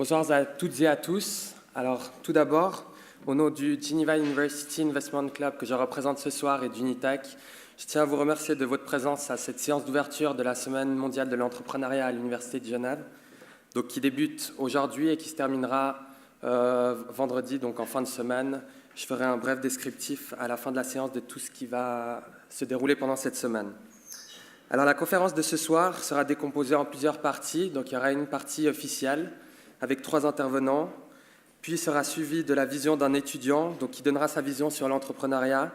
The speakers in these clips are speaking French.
Bonsoir à toutes et à tous. Alors, tout d'abord, au nom du Geneva University Investment Club que je représente ce soir et d'Unitech, je tiens à vous remercier de votre présence à cette séance d'ouverture de la Semaine mondiale de l'entrepreneuriat à l'Université de Genève, donc qui débute aujourd'hui et qui se terminera vendredi, donc en fin de semaine. Je ferai un bref descriptif à la fin de la séance de tout ce qui va se dérouler pendant cette semaine. Alors, la conférence de ce soir sera décomposée en plusieurs parties. Donc, il y aura une partie officielle avec 3 intervenants, puis sera suivie de la vision d'un étudiant donc, qui donnera sa vision sur l'entrepreneuriat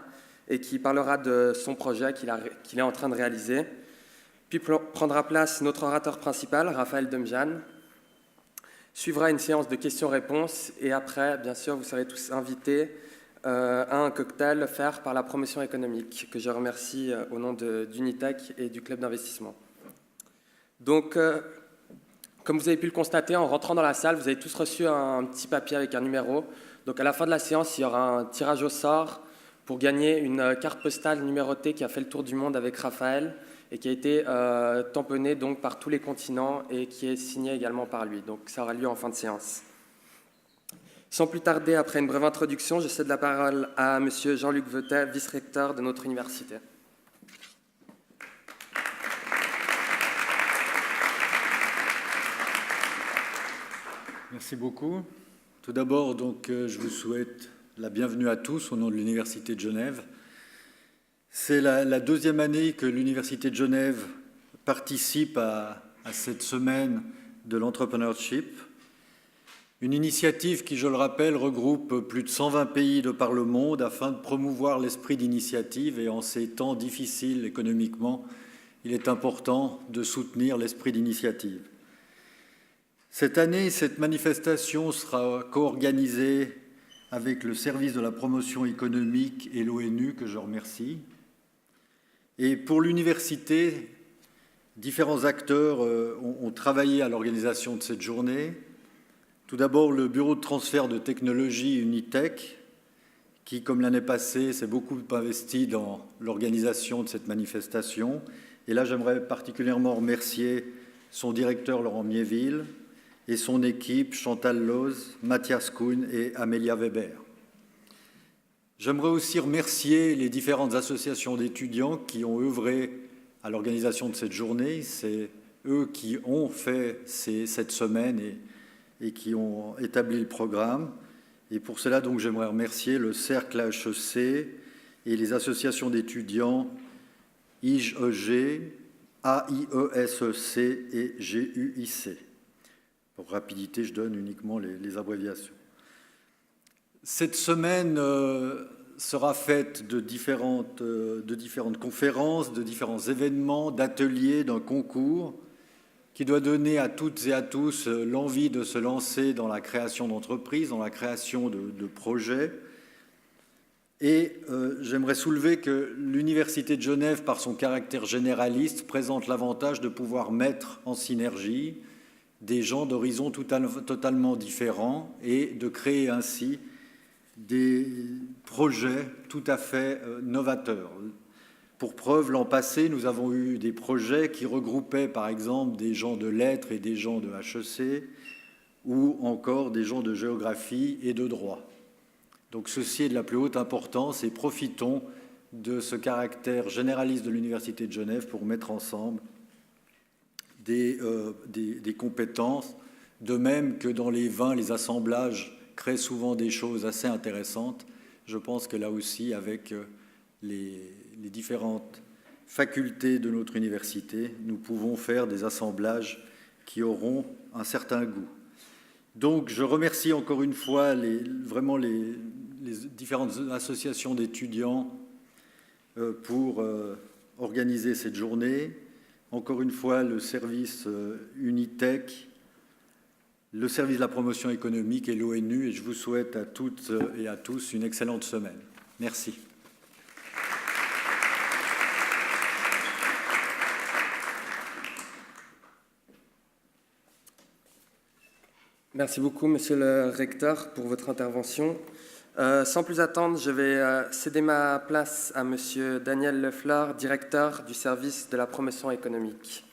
et qui parlera de son projet qu'il est en train de réaliser. Puis prendra place notre orateur principal, Raphaël Demjan. Suivra une séance de questions-réponses et après, bien sûr, vous serez tous invités à un cocktail offert par la promotion économique, que je remercie au nom d'Unitech et du club d'investissement. Donc, comme vous avez pu le constater, en rentrant dans la salle, vous avez tous reçu un petit papier avec un numéro. Donc, à la fin de la séance, il y aura un tirage au sort pour gagner une carte postale numérotée qui a fait le tour du monde avec Raphaël et qui a été tamponnée donc, par tous les continents et qui est signée également par lui. Donc, ça aura lieu en fin de séance. Sans plus tarder, après une brève introduction, je cède la parole à M. Jean-Luc Vetet, vice-recteur de notre université. Merci beaucoup. Tout d'abord, je vous souhaite la bienvenue à tous au nom de l'Université de Genève. C'est la deuxième année que l'Université de Genève participe à cette semaine de l'entrepreneurship. Une initiative qui, je le rappelle, regroupe plus de 120 pays de par le monde afin de promouvoir l'esprit d'initiative. Et en ces temps difficiles économiquement, il est important de soutenir l'esprit d'initiative. Cette année, cette manifestation sera co-organisée avec le service de la promotion économique et l'ONU, que je remercie. Et pour l'université, différents acteurs ont travaillé à l'organisation de cette journée. Tout d'abord, le bureau de transfert de technologie Unitech, qui, comme l'année passée, s'est beaucoup investi dans l'organisation de cette manifestation. Et là, j'aimerais particulièrement remercier son directeur, Laurent Miéville, et son équipe, Chantal Loz, Mathias Kuhn et Amélia Weber. J'aimerais aussi remercier les différentes associations d'étudiants qui ont œuvré à l'organisation de cette journée. C'est eux qui ont fait cette semaine et qui ont établi le programme. Et pour cela, donc, j'aimerais remercier le Cercle HEC et les associations d'étudiants IGEG, AIESEC et GUIC. Pour rapidité, je donne uniquement les abréviations. Cette semaine sera faite de différentes conférences, de différents événements, d'ateliers, d'un concours qui doit donner à toutes et à tous l'envie de se lancer dans la création d'entreprises, dans la création de projets. Et j'aimerais soulever que l'Université de Genève, par son caractère généraliste, présente l'avantage de pouvoir mettre en synergie des gens d'horizons totalement différents et de créer ainsi des projets tout à fait novateurs. Pour preuve, l'an passé, nous avons eu des projets qui regroupaient par exemple des gens de lettres et des gens de HEC ou encore des gens de géographie et de droit. Donc ceci est de la plus haute importance et profitons de ce caractère généraliste de l'Université de Genève pour mettre ensemble des compétences, de même que dans les vins, les assemblages créent souvent des choses assez intéressantes. Je pense que là aussi, avec les différentes facultés de notre université, nous pouvons faire des assemblages qui auront un certain goût. Donc, je remercie encore une fois les différentes associations d'étudiants pour organiser cette journée. Encore une fois, le service Unitech, le service de la promotion économique et l'ONU, et je vous souhaite à toutes et à tous une excellente semaine. Merci. Merci beaucoup, Monsieur le Recteur, pour votre intervention. Sans plus attendre, je vais céder ma place à Monsieur Daniel Lefleur, directeur du service de la promotion économique.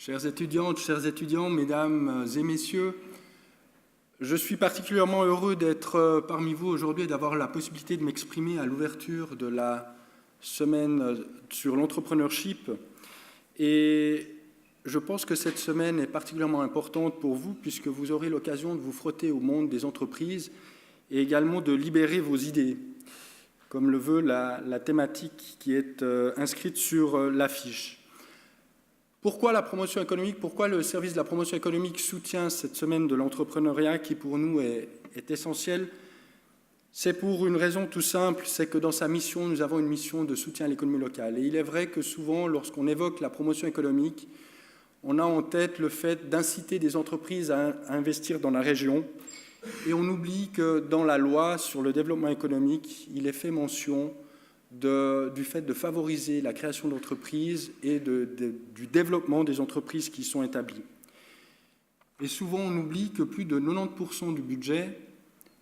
Chères étudiantes, chers étudiants, mesdames et messieurs, je suis particulièrement heureux d'être parmi vous aujourd'hui et d'avoir la possibilité de m'exprimer à l'ouverture de la semaine sur l'entrepreneurship. Et je pense que cette semaine est particulièrement importante pour vous puisque vous aurez l'occasion de vous frotter au monde des entreprises et également de libérer vos idées, comme le veut la thématique qui est inscrite sur l'affiche. Pourquoi la promotion économique? Pourquoi le service de la promotion économique soutient cette semaine de l'entrepreneuriat qui pour nous est essentielle? C'est pour une raison tout simple, c'est que dans sa mission, nous avons une mission de soutien à l'économie locale. Et il est vrai que souvent, lorsqu'on évoque la promotion économique, on a en tête le fait d'inciter des entreprises à investir dans la région. Et on oublie que dans la loi sur le développement économique, il est fait mention du fait de favoriser la création d'entreprises et du développement des entreprises qui sont établies. Et souvent, on oublie que plus de 90% du budget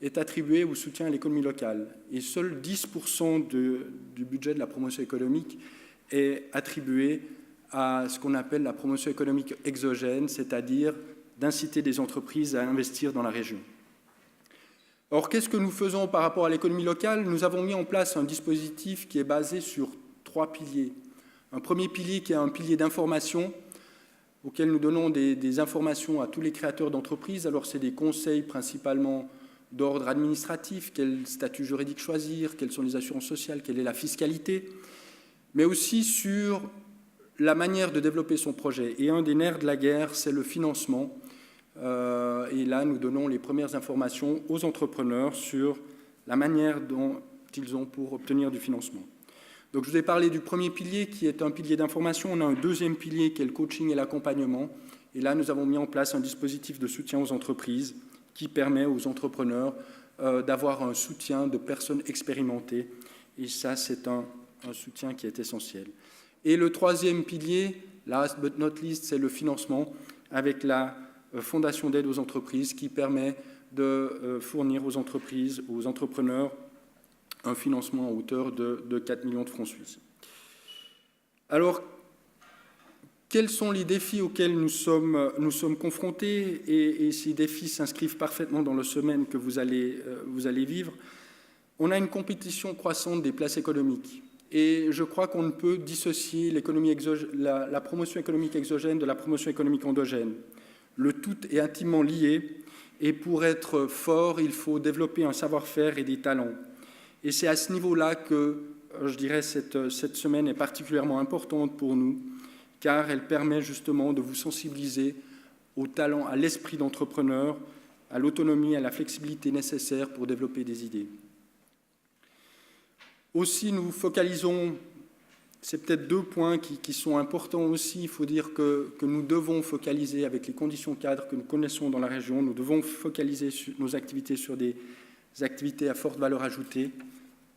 est attribué au soutien à l'économie locale. Et seul 10% du budget de la promotion économique est attribué à ce qu'on appelle la promotion économique exogène, c'est-à-dire d'inciter des entreprises à investir dans la région. Or, qu'est-ce que nous faisons par rapport à l'économie locale? Nous avons mis en place un dispositif qui est basé sur 3 piliers. Un premier pilier qui est un pilier d'information, auquel nous donnons des informations à tous les créateurs d'entreprises. Alors, c'est des conseils principalement d'ordre administratif, quel statut juridique choisir, quelles sont les assurances sociales, quelle est la fiscalité, mais aussi sur la manière de développer son projet. Et un des nerfs de la guerre, c'est le financement. Et là, nous donnons les premières informations aux entrepreneurs sur la manière dont ils ont pour obtenir du financement. Donc, je vous ai parlé du premier pilier qui est un pilier d'information. On a un deuxième pilier qui est le coaching et l'accompagnement. Et là, nous avons mis en place un dispositif de soutien aux entreprises qui permet aux entrepreneurs d'avoir un soutien de personnes expérimentées. Et ça, c'est un soutien qui est essentiel. Et le troisième pilier, last but not least, c'est le financement avec la Fondation d'aide aux entreprises qui permet de fournir aux entreprises, aux entrepreneurs, un financement à hauteur de 4 millions de francs suisses. Alors, quels sont les défis auxquels nous sommes confrontés et ces défis s'inscrivent parfaitement dans la semaine que vous allez vivre? On a une compétition croissante des places économiques. Et je crois qu'on ne peut dissocier la promotion économique exogène de la promotion économique endogène. Le tout est intimement lié et pour être fort, il faut développer un savoir-faire et des talents. Et c'est à ce niveau-là que, je dirais, cette semaine est particulièrement importante pour nous, car elle permet justement de vous sensibiliser au talent, à l'esprit d'entrepreneur, à l'autonomie, à la flexibilité nécessaire pour développer des idées. Aussi, nous focalisons, c'est peut-être 2 points qui sont importants aussi. Il faut dire que nous devons focaliser avec les conditions cadres que nous connaissons dans la région. Nous devons focaliser nos activités sur des activités à forte valeur ajoutée,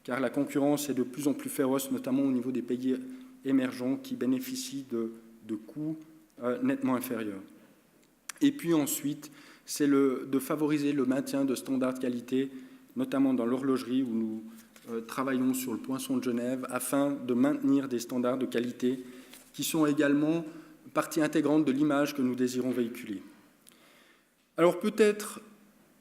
car la concurrence est de plus en plus féroce, notamment au niveau des pays émergents qui bénéficient de coûts nettement inférieurs. Et puis ensuite, c'est de favoriser le maintien de standards de qualité, notamment dans l'horlogerie où nous travaillons sur le poinçon de Genève afin de maintenir des standards de qualité qui sont également partie intégrante de l'image que nous désirons véhiculer. Alors peut-être,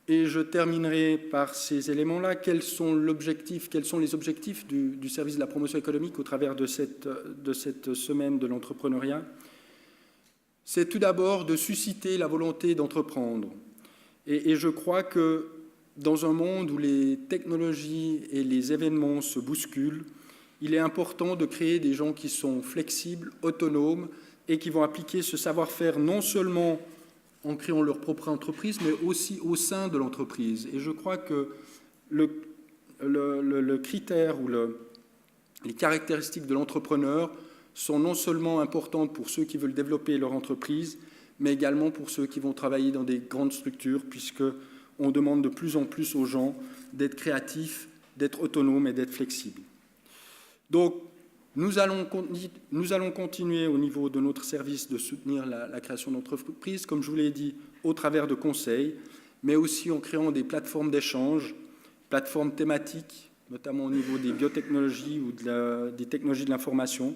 et je terminerai par ces éléments-là, quels sont les objectifs du service de la promotion économique au travers de cette semaine de l'entrepreneuriat? C'est tout d'abord de susciter la volonté d'entreprendre. Et je crois que dans un monde où les technologies et les événements se bousculent, il est important de créer des gens qui sont flexibles, autonomes et qui vont appliquer ce savoir-faire non seulement en créant leur propre entreprise, mais aussi au sein de l'entreprise. Et je crois que le critère ou les caractéristiques de l'entrepreneur sont non seulement importantes pour ceux qui veulent développer leur entreprise, mais également pour ceux qui vont travailler dans des grandes structures, puisqu'on demande de plus en plus aux gens d'être créatifs, d'être autonomes et d'être flexibles. Donc, nous allons continuer au niveau de notre service de soutenir la création d'entreprises, comme je vous l'ai dit, au travers de conseils, mais aussi en créant des plateformes d'échange, plateformes thématiques, notamment au niveau des biotechnologies ou des technologies de l'information,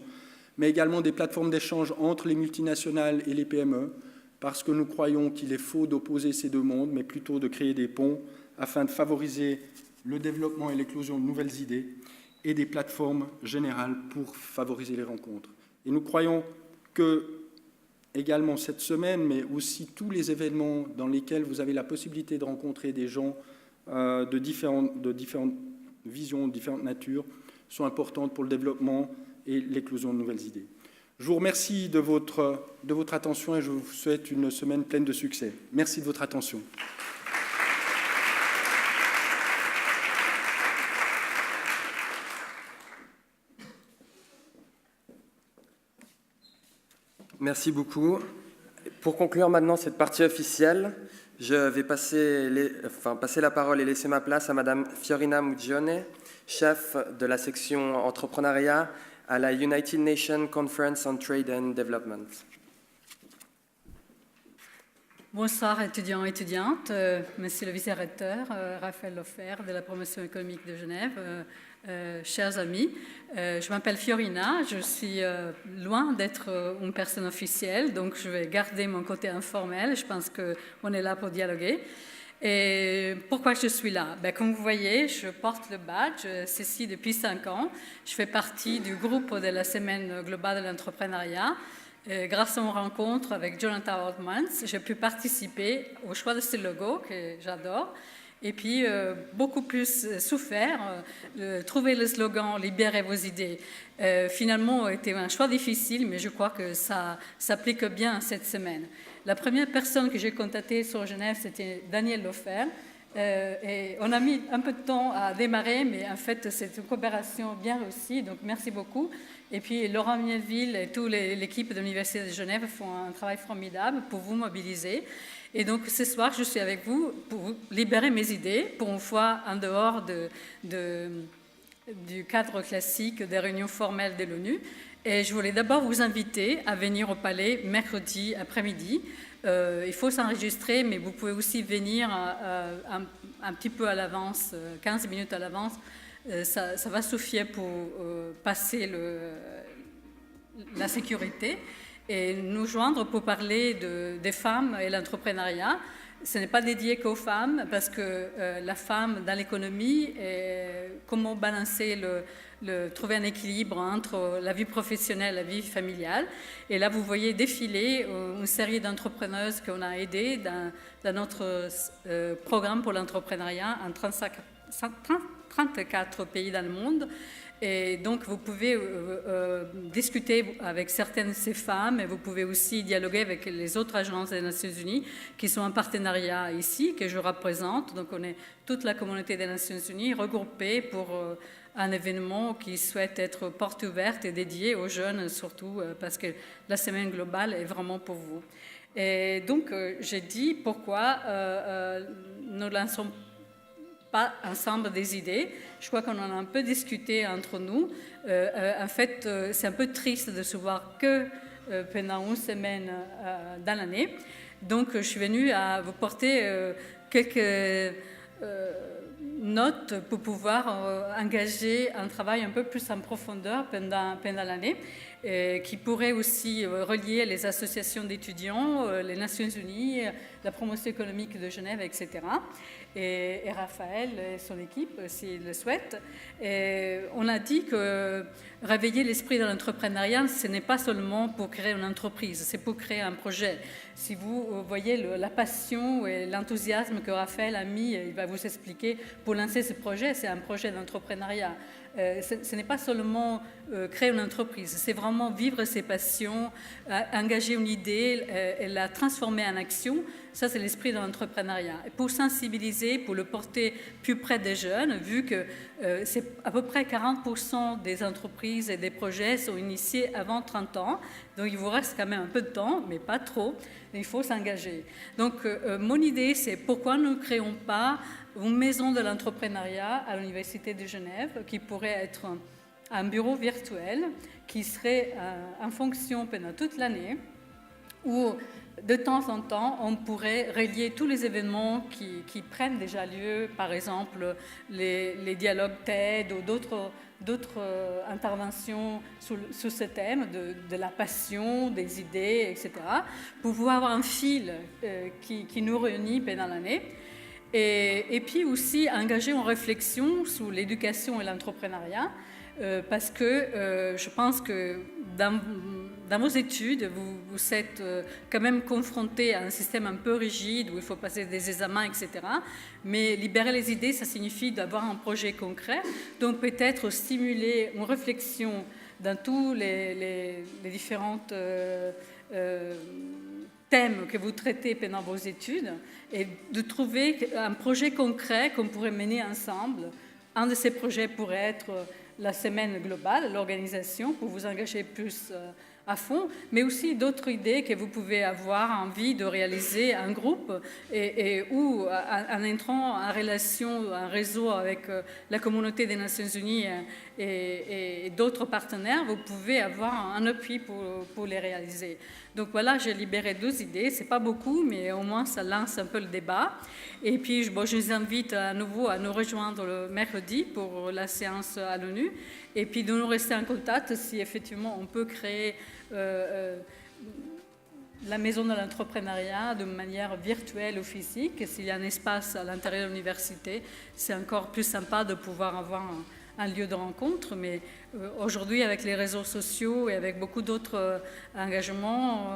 mais également des plateformes d'échange entre les multinationales et les PME, parce que nous croyons qu'il est faux d'opposer ces deux mondes, mais plutôt de créer des ponts afin de favoriser le développement et l'éclosion de nouvelles idées et des plateformes générales pour favoriser les rencontres. Et nous croyons que, également cette semaine, mais aussi tous les événements dans lesquels vous avez la possibilité de rencontrer des gens de différentes visions, de différentes natures, sont importantes pour le développement et l'éclosion de nouvelles idées. Je vous remercie de votre attention et je vous souhaite une semaine pleine de succès. Merci de votre attention. Merci beaucoup. Pour conclure maintenant cette partie officielle, je vais passer la parole et laisser ma place à Madame Fiorina Mugione, chef de la section entrepreneuriat à la United Nations Conference on Trade and Development. Bonsoir étudiants et étudiantes, monsieur le vice-recteur Raphaël Loffer de la promotion économique de Genève, chers amis. Je m'appelle Fiorina, je suis loin d'être une personne officielle, donc je vais garder mon côté informel, je pense qu'on est là pour dialoguer. Et pourquoi je suis là? Comme vous voyez, je porte le badge, c'est ici depuis 5 ans. Je fais partie du groupe de la Semaine globale de l'entrepreneuriat. Grâce à une rencontre avec Jonathan Altmans, j'ai pu participer au choix de ce logo que j'adore. Et puis, beaucoup plus souffert, trouver le slogan « Libérez vos idées ». Finalement, c'était un choix difficile, mais je crois que ça s'applique bien cette semaine. La première personne que j'ai contactée sur Genève, c'était Daniel Loffer. Et on a mis un peu de temps à démarrer, mais en fait, c'est une coopération bien réussie, donc merci beaucoup. Et puis, Laurent Mienneville et toute l'équipe de l'Université de Genève font un travail formidable pour vous mobiliser. Et donc, ce soir, je suis avec vous pour libérer mes idées, pour une fois en dehors du cadre classique des réunions formelles de l'ONU. Et je voulais d'abord vous inviter à venir au Palais mercredi après-midi. Il faut s'enregistrer, mais vous pouvez aussi venir un petit peu à l'avance, 15 minutes à l'avance. Ça va suffire pour passer la sécurité et nous joindre pour parler des femmes et l'entrepreneuriat. Ce n'est pas dédié qu'aux femmes, parce que la femme dans l'économie, comment balancer trouver un équilibre entre la vie professionnelle et la vie familiale. Et là, vous voyez défiler une série d'entrepreneuses qu'on a aidées dans notre programme pour l'entrepreneuriat en 34 pays dans le monde. Et donc, vous pouvez discuter avec certaines de ces femmes et vous pouvez aussi dialoguer avec les autres agences des Nations Unies qui sont en partenariat ici, que je représente. Donc, on est toute la communauté des Nations Unies regroupée pour un événement qui souhaite être porte ouverte et dédié aux jeunes, surtout parce que la semaine globale est vraiment pour vous. Et donc, j'ai dit pourquoi nous lançons pas ensemble des idées. Je crois qu'on en a un peu discuté entre nous. En fait, c'est un peu triste de se voir que pendant une semaine dans l'année. Donc, je suis venue à vous porter quelques notes pour pouvoir engager un travail un peu plus en profondeur pendant l'année, qui pourrait aussi relier les associations d'étudiants, les Nations Unies, la promotion économique de Genève, etc. Et Raphaël et son équipe, s'il le souhaite. Et on a dit que réveiller l'esprit de l'entrepreneuriat, ce n'est pas seulement pour créer une entreprise, c'est pour créer un projet. Si vous voyez la passion et l'enthousiasme que Raphaël a mis, il va vous expliquer, pour lancer ce projet, c'est un projet d'entrepreneuriat. Ce n'est pas seulement créer une entreprise, c'est vraiment vivre ses passions, engager une idée et la transformer en action. Ça, c'est l'esprit de l'entrepreneuriat. Et pour sensibiliser, pour le porter plus près des jeunes, vu que c'est à peu près 40% des entreprises et des projets sont initiés avant 30 ans. Donc, il vous reste quand même un peu de temps, mais pas trop. Il faut s'engager. Donc, mon idée, c'est pourquoi nous ne créons pas une maison de l'entrepreneuriat à l'Université de Genève qui pourrait être un bureau virtuel qui serait en fonction pendant toute l'année où de temps en temps, on pourrait relier tous les événements qui prennent déjà lieu, par exemple les dialogues TED ou d'autres interventions sur ce thème de la passion, des idées, etc., pour pouvoir avoir un fil qui nous réunit pendant l'année. Et puis aussi engager en réflexion sur l'éducation et l'entrepreneuriat, parce que je pense que dans vos études, vous êtes quand même confronté à un système un peu rigide où il faut passer des examens, etc. Mais libérer les idées, ça signifie d'avoir un projet concret. Donc peut-être stimuler une réflexion dans tous les différentes thèmes que vous traitez pendant vos études et de trouver un projet concret qu'on pourrait mener ensemble. Un de ces projets pourrait être la semaine globale, l'organisation, pour vous engager plus à fond, mais aussi d'autres idées que vous pouvez avoir envie de réaliser en groupe ou en entrant en relation, en réseau avec la communauté des Nations Unies et d'autres partenaires, vous pouvez avoir un appui pour les réaliser. Donc voilà, j'ai libéré 2 idées, c'est pas beaucoup, mais au moins ça lance un peu le débat. Et puis je vous invite à nouveau à nous rejoindre le mercredi pour la séance à l'ONU, et puis de nous rester en contact si effectivement on peut créer la maison de l'entrepreneuriat de manière virtuelle ou physique. S'il y a un espace à l'intérieur de l'université, c'est encore plus sympa de pouvoir avoir un lieu de rencontre, mais aujourd'hui avec les réseaux sociaux et avec beaucoup d'autres engagements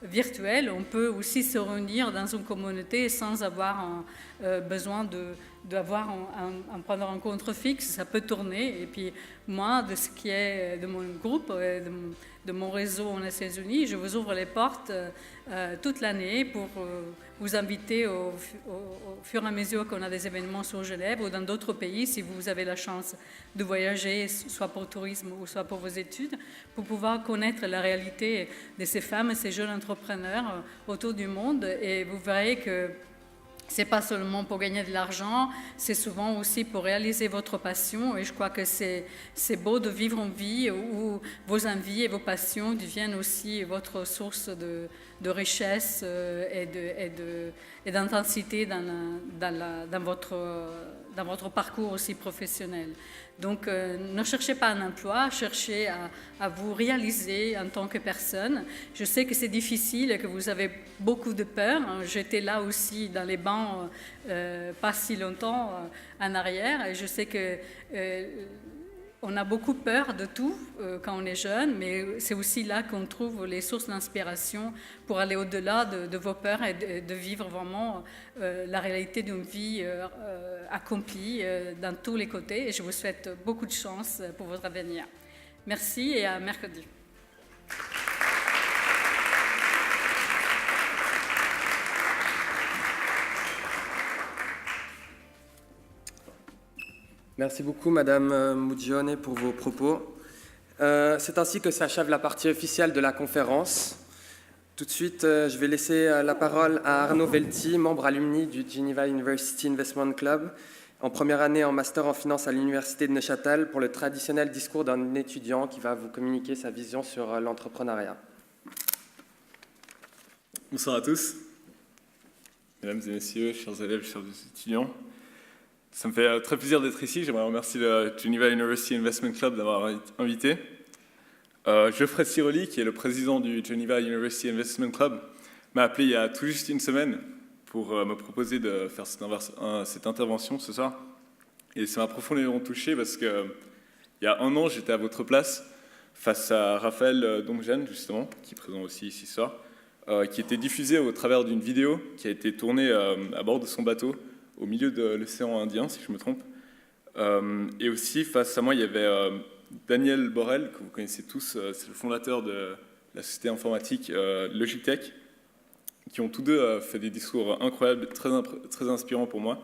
virtuels, on peut aussi se réunir dans une communauté sans avoir besoin d'avoir un point de rencontre fixe. Ça peut tourner. Et puis moi, de ce qui est de mon groupe, de mon réseau aux Nations Unies, je vous ouvre les portes toute l'année pour vous inviter au fur et à mesure qu'on a des événements sur Genève ou dans d'autres pays, si vous avez la chance de voyager, soit pour le tourisme ou soit pour vos études, pour pouvoir connaître la réalité de ces femmes et ces jeunes entrepreneurs autour du monde. Et vous verrez que c'est pas seulement pour gagner de l'argent, c'est souvent aussi pour réaliser votre passion. Et je crois que c'est beau de vivre une vie où vos envies et vos passions deviennent aussi votre source de richesse et d'intensité dans votre parcours aussi professionnel. Donc, ne cherchez pas un emploi, cherchez à vous réaliser en tant que personne. Je sais que c'est difficile et que vous avez beaucoup de peur. J'étais là aussi dans les bancs pas si longtemps en arrière. Et je sais que on a beaucoup peur de tout quand on est jeune, mais c'est aussi là qu'on trouve les sources d'inspiration pour aller au-delà de vos peurs et de vivre vraiment la réalité d'une vie accomplie dans tous les côtés. Et je vous souhaite beaucoup de chance pour votre avenir. Merci et à mercredi. Merci beaucoup, Madame Mugione, pour vos propos. C'est ainsi que s'achève la partie officielle de la conférence. Tout de suite, je vais laisser la parole à Arnaud Velti, membre alumni du Geneva University Investment Club, en première année en master en finance à l'Université de Neuchâtel, pour le traditionnel discours d'un étudiant qui va vous communiquer sa vision sur l'entrepreneuriat. Bonsoir à tous, mesdames et messieurs, chers élèves, chers étudiants. Ça me fait très plaisir d'être ici. J'aimerais remercier le Geneva University Investment Club d'avoir invité. Geoffrey Ciroli, qui est le président du Geneva University Investment Club, m'a appelé il y a tout juste une semaine pour me proposer de faire cette intervention ce soir. Et ça m'a profondément touché parce qu'il y a un an, j'étais à votre place face à Raphaël Domjane, justement, qui est présent aussi ici ce soir, qui était diffusé au travers d'une vidéo qui a été tournée à bord de son bateau, au milieu de l'océan Indien, si je me trompe. Et aussi, face à moi, il y avait Daniel Borel, que vous connaissez tous, c'est le fondateur de la société informatique Logitech, qui ont tous deux fait des discours incroyables, très inspirants pour moi,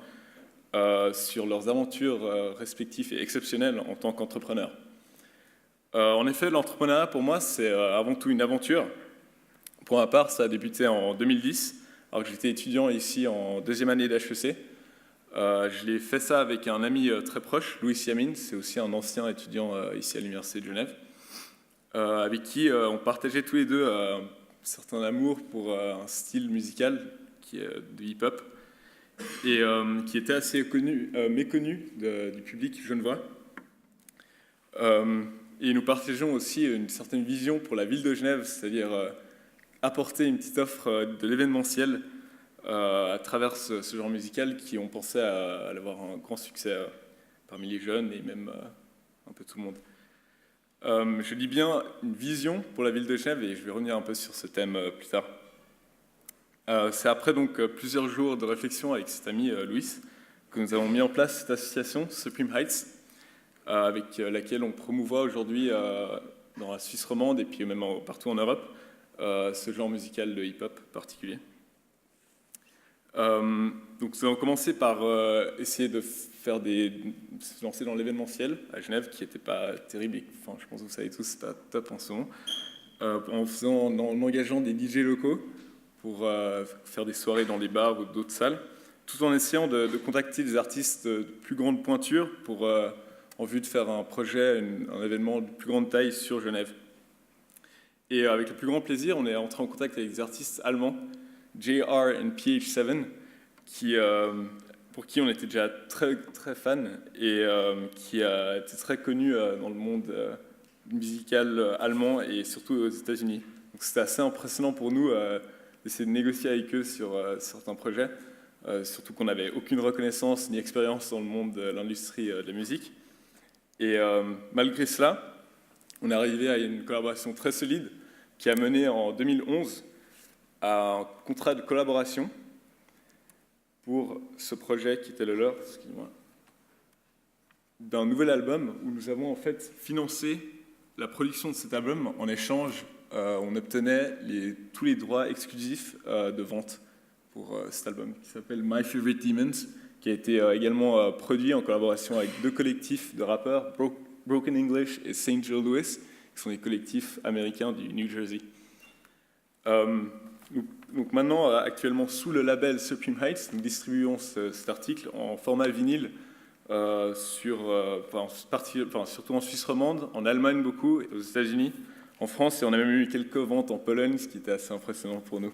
sur leurs aventures respectives et exceptionnelles en tant qu'entrepreneurs. En effet, l'entrepreneuriat, pour moi, c'est avant tout une aventure. Pour ma part, ça a débuté en 2010, alors que j'étais étudiant ici en deuxième année d'HEC. Je l'ai fait ça avec un ami très proche, Louis Siamine, c'est aussi un ancien étudiant ici à l'Université de Genève, avec qui on partageait tous les deux certain amour pour un style musical qui est de hip-hop et qui était assez méconnu du public genevois. Et nous partageons aussi une certaine vision pour la ville de Genève, c'est-à-dire apporter une petite offre de l'événementiel à travers ce genre musical qui ont pensé à avoir un grand succès parmi les jeunes et même un peu tout le monde. Je dis bien une vision pour la ville de Genève et je vais revenir un peu sur ce thème plus tard. C'est après donc plusieurs jours de réflexion avec cet ami Louis que nous avons mis en place cette association Supreme Heights avec laquelle on promouvoit aujourd'hui dans la Suisse romande et puis même partout en Europe ce genre musical de hip-hop particulier. Donc nous avons commencé par essayer de se lancer dans l'événementiel à Genève qui n'était pas terrible, enfin je pense que vous savez tous, c'est pas top en ce moment, en engageant des DJ locaux pour faire des soirées dans des bars ou d'autres salles, tout en essayant de contacter des artistes de plus grande pointure en vue de faire un projet, un événement de plus grande taille sur Genève. Et avec le plus grand plaisir, on est entré en contact avec des artistes allemands, JR et PH7, pour qui on était déjà très, très fans et qui a été très connu dans le monde musical allemand et surtout aux États-Unis. Donc c'était assez impressionnant pour nous d'essayer de négocier avec eux sur certains projets, surtout qu'on n'avait aucune reconnaissance ni expérience dans le monde de l'industrie de la musique. Et malgré cela, on est arrivé à une collaboration très solide qui a mené en 2011 à un contrat de collaboration pour ce projet qui était le leur, d'un nouvel album où nous avons en fait financé la production de cet album. En échange, on obtenait tous les droits exclusifs de vente pour cet album qui s'appelle My Favorite Demons, qui a été également produit en collaboration avec deux collectifs de rappeurs, Broken English et St. Joe Louis, qui sont des collectifs américains du New Jersey. Donc maintenant, actuellement sous le label Supreme Heights, nous distribuons cet article en format vinyle surtout en Suisse romande, en Allemagne beaucoup, et aux États-Unis, en France, et on a même eu quelques ventes en Pologne, ce qui était assez impressionnant pour nous.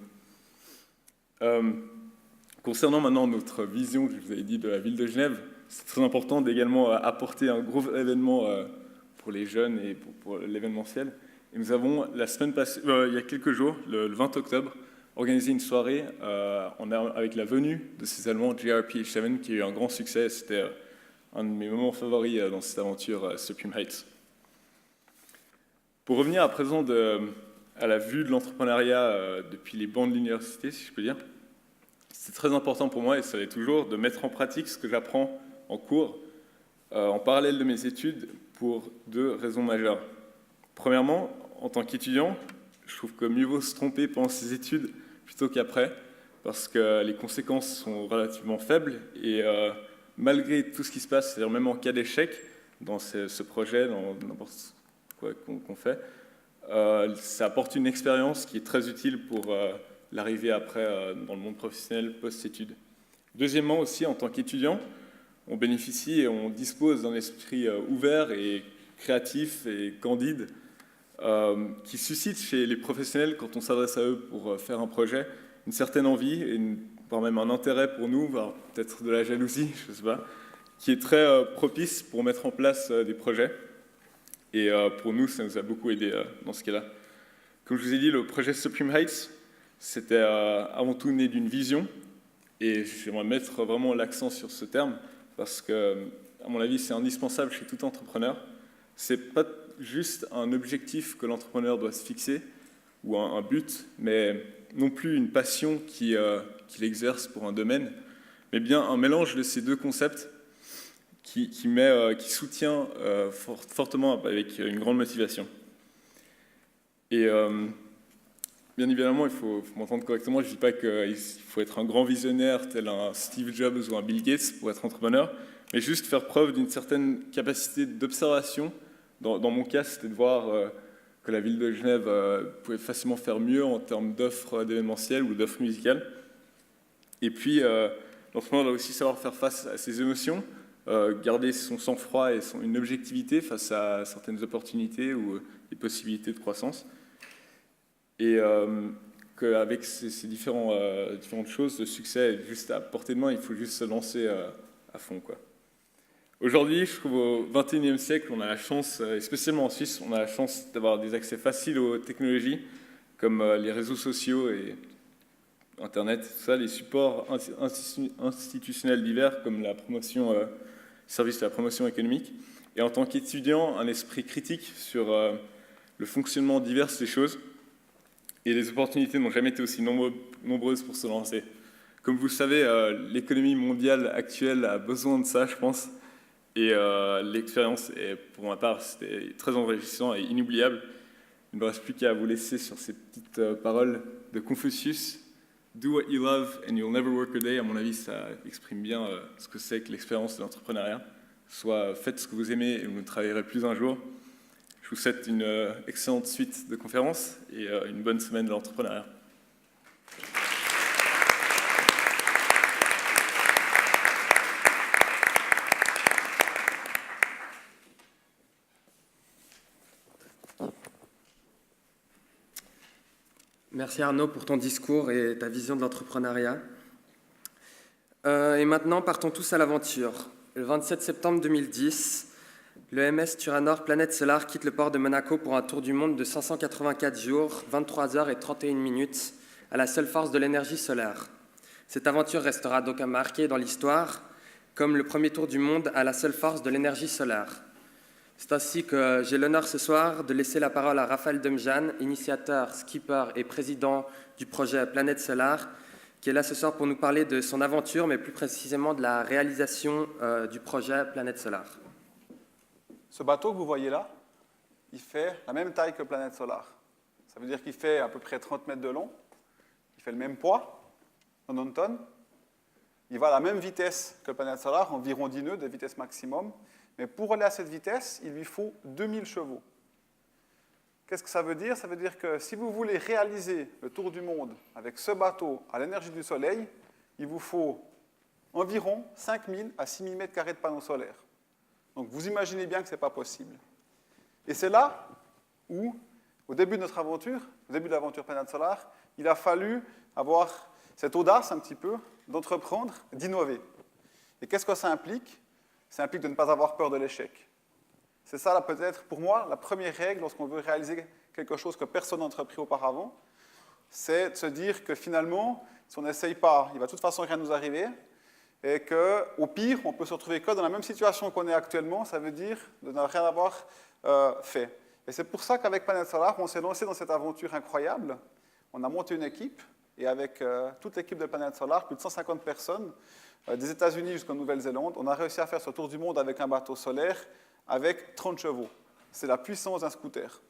Concernant maintenant notre vision, que je vous avais dit, de la ville de Genève, c'est très important d'également apporter un gros événement pour les jeunes et pour l'événementiel. Et nous avons, la semaine passée, il y a quelques jours, le 20 octobre, organisé une soirée avec la venue de ces Allemands, JRPH7, qui a eu un grand succès. C'était un de mes moments favoris dans cette aventure Supreme Heights. Pour revenir à présent à la vue de l'entrepreneuriat depuis les bancs de l'université, si je peux dire, c'est très important pour moi, et ça l'est toujours, de mettre en pratique ce que j'apprends en cours, en parallèle de mes études, pour deux raisons majeures. Premièrement, en tant qu'étudiant, je trouve que mieux vaut se tromper pendant ses études plutôt qu'après, parce que les conséquences sont relativement faibles, et malgré tout ce qui se passe, c'est-à-dire même en cas d'échec dans ce projet, dans n'importe quoi qu'on fait, ça apporte une expérience qui est très utile pour l'arrivée après dans le monde professionnel post-études. Deuxièmement aussi, en tant qu'étudiant, on bénéficie et on dispose d'un esprit ouvert et créatif et candide qui suscite chez les professionnels, quand on s'adresse à eux pour faire un projet, une certaine envie et voire même un intérêt pour nous, voire peut-être de la jalousie, je ne sais pas, qui est très propice pour mettre en place des projets. Et pour nous, ça nous a beaucoup aidé dans ce cas-là. Comme je vous ai dit, le projet Supreme Heights, c'était avant tout né d'une vision, et j'aimerais mettre vraiment l'accent sur ce terme, parce que, à mon avis, c'est indispensable chez tout entrepreneur. C'est pas juste un objectif que l'entrepreneur doit se fixer, ou un but, mais non plus une passion qu'il exerce pour un domaine, mais bien un mélange de ces deux concepts qui soutient fortement avec une grande motivation. Et bien évidemment, il faut m'entendre correctement, je ne dis pas qu'il faut être un grand visionnaire tel un Steve Jobs ou un Bill Gates pour être entrepreneur, mais juste faire preuve d'une certaine capacité d'observation. Dans mon cas, c'était de voir que la ville de Genève pouvait facilement faire mieux en termes d'offres d'événementiel ou d'offres musicales. Et puis, l'entrepreneur doit aussi savoir faire face à ses émotions, garder son sang-froid et une objectivité face à certaines opportunités ou des possibilités de croissance. et qu'avec ces différentes choses, le succès est juste à portée de main, il faut juste se lancer à fond, quoi. Aujourd'hui, je trouve au XXIe siècle, on a la chance, et spécialement en Suisse, on a la chance d'avoir des accès faciles aux technologies, comme les réseaux sociaux et Internet, tout ça, les supports institutionnels divers, comme la promotion, service de la promotion économique. Et en tant qu'étudiant, un esprit critique sur le fonctionnement divers des choses. Et les opportunités n'ont jamais été aussi nombreuses pour se lancer. Comme vous le savez, l'économie mondiale actuelle a besoin de ça, je pense. Et l'expérience, pour ma part, c'était très enrichissant et inoubliable. Il ne me reste plus qu'à vous laisser sur ces petites paroles de Confucius. Do what you love and you'll never work a day. À mon avis, ça exprime bien ce que c'est que l'expérience de l'entrepreneuriat. Soit faites ce que vous aimez et vous ne travaillerez plus un jour. Je vous souhaite une excellente suite de conférences et une bonne semaine de l'entrepreneuriat. Merci Arnaud pour ton discours et ta vision de l'entrepreneuriat. Et maintenant, partons tous à l'aventure. Le 27 septembre 2010, le MS Turanor Planète Solar quitte le port de Monaco pour un tour du monde de 584 jours, 23 heures et 31 minutes, à la seule force de l'énergie solaire. Cette aventure restera donc marquée dans l'histoire comme le premier tour du monde à la seule force de l'énergie solaire. C'est ainsi que j'ai l'honneur ce soir de laisser la parole à Raphaël Demjan, initiateur, skipper et président du projet Planète Solar, qui est là ce soir pour nous parler de son aventure, mais plus précisément de la réalisation du projet Planète Solar. Ce bateau que vous voyez là, il fait la même taille que Planète Solar. Ça veut dire qu'il fait à peu près 30 mètres de long, il fait le même poids, 90 tonnes, il va à la même vitesse que Planète Solar, environ 10 nœuds de vitesse maximum, mais pour aller à cette vitesse, il lui faut 2000 chevaux. Qu'est-ce que ça veut dire? Ça veut dire que si vous voulez réaliser le tour du monde avec ce bateau à l'énergie du soleil, il vous faut environ 5000 à 6000 mètres carrés de panneaux solaires. Donc vous imaginez bien que ce n'est pas possible. Et c'est là où, au début de notre aventure, au début de l'aventure Planète Solar, il a fallu avoir cette audace un petit peu d'entreprendre, d'innover. Et qu'est-ce que ça implique? Ça implique de ne pas avoir peur de l'échec. C'est ça, peut-être, pour moi, la première règle lorsqu'on veut réaliser quelque chose que personne n'a entrepris auparavant, c'est de se dire que finalement, si on n'essaye pas, il ne va de toute façon rien nous arriver, et qu'au pire, on peut se retrouver que dans la même situation qu'on est actuellement, ça veut dire de ne rien avoir fait. Et c'est pour ça qu'avec Planète Solar, on s'est lancé dans cette aventure incroyable. On a monté une équipe, et avec toute l'équipe de Planète Solar, plus de 150 personnes, des États-Unis jusqu'en Nouvelle-Zélande, on a réussi à faire ce tour du monde avec un bateau solaire avec 30 chevaux. C'est la puissance d'un scooter.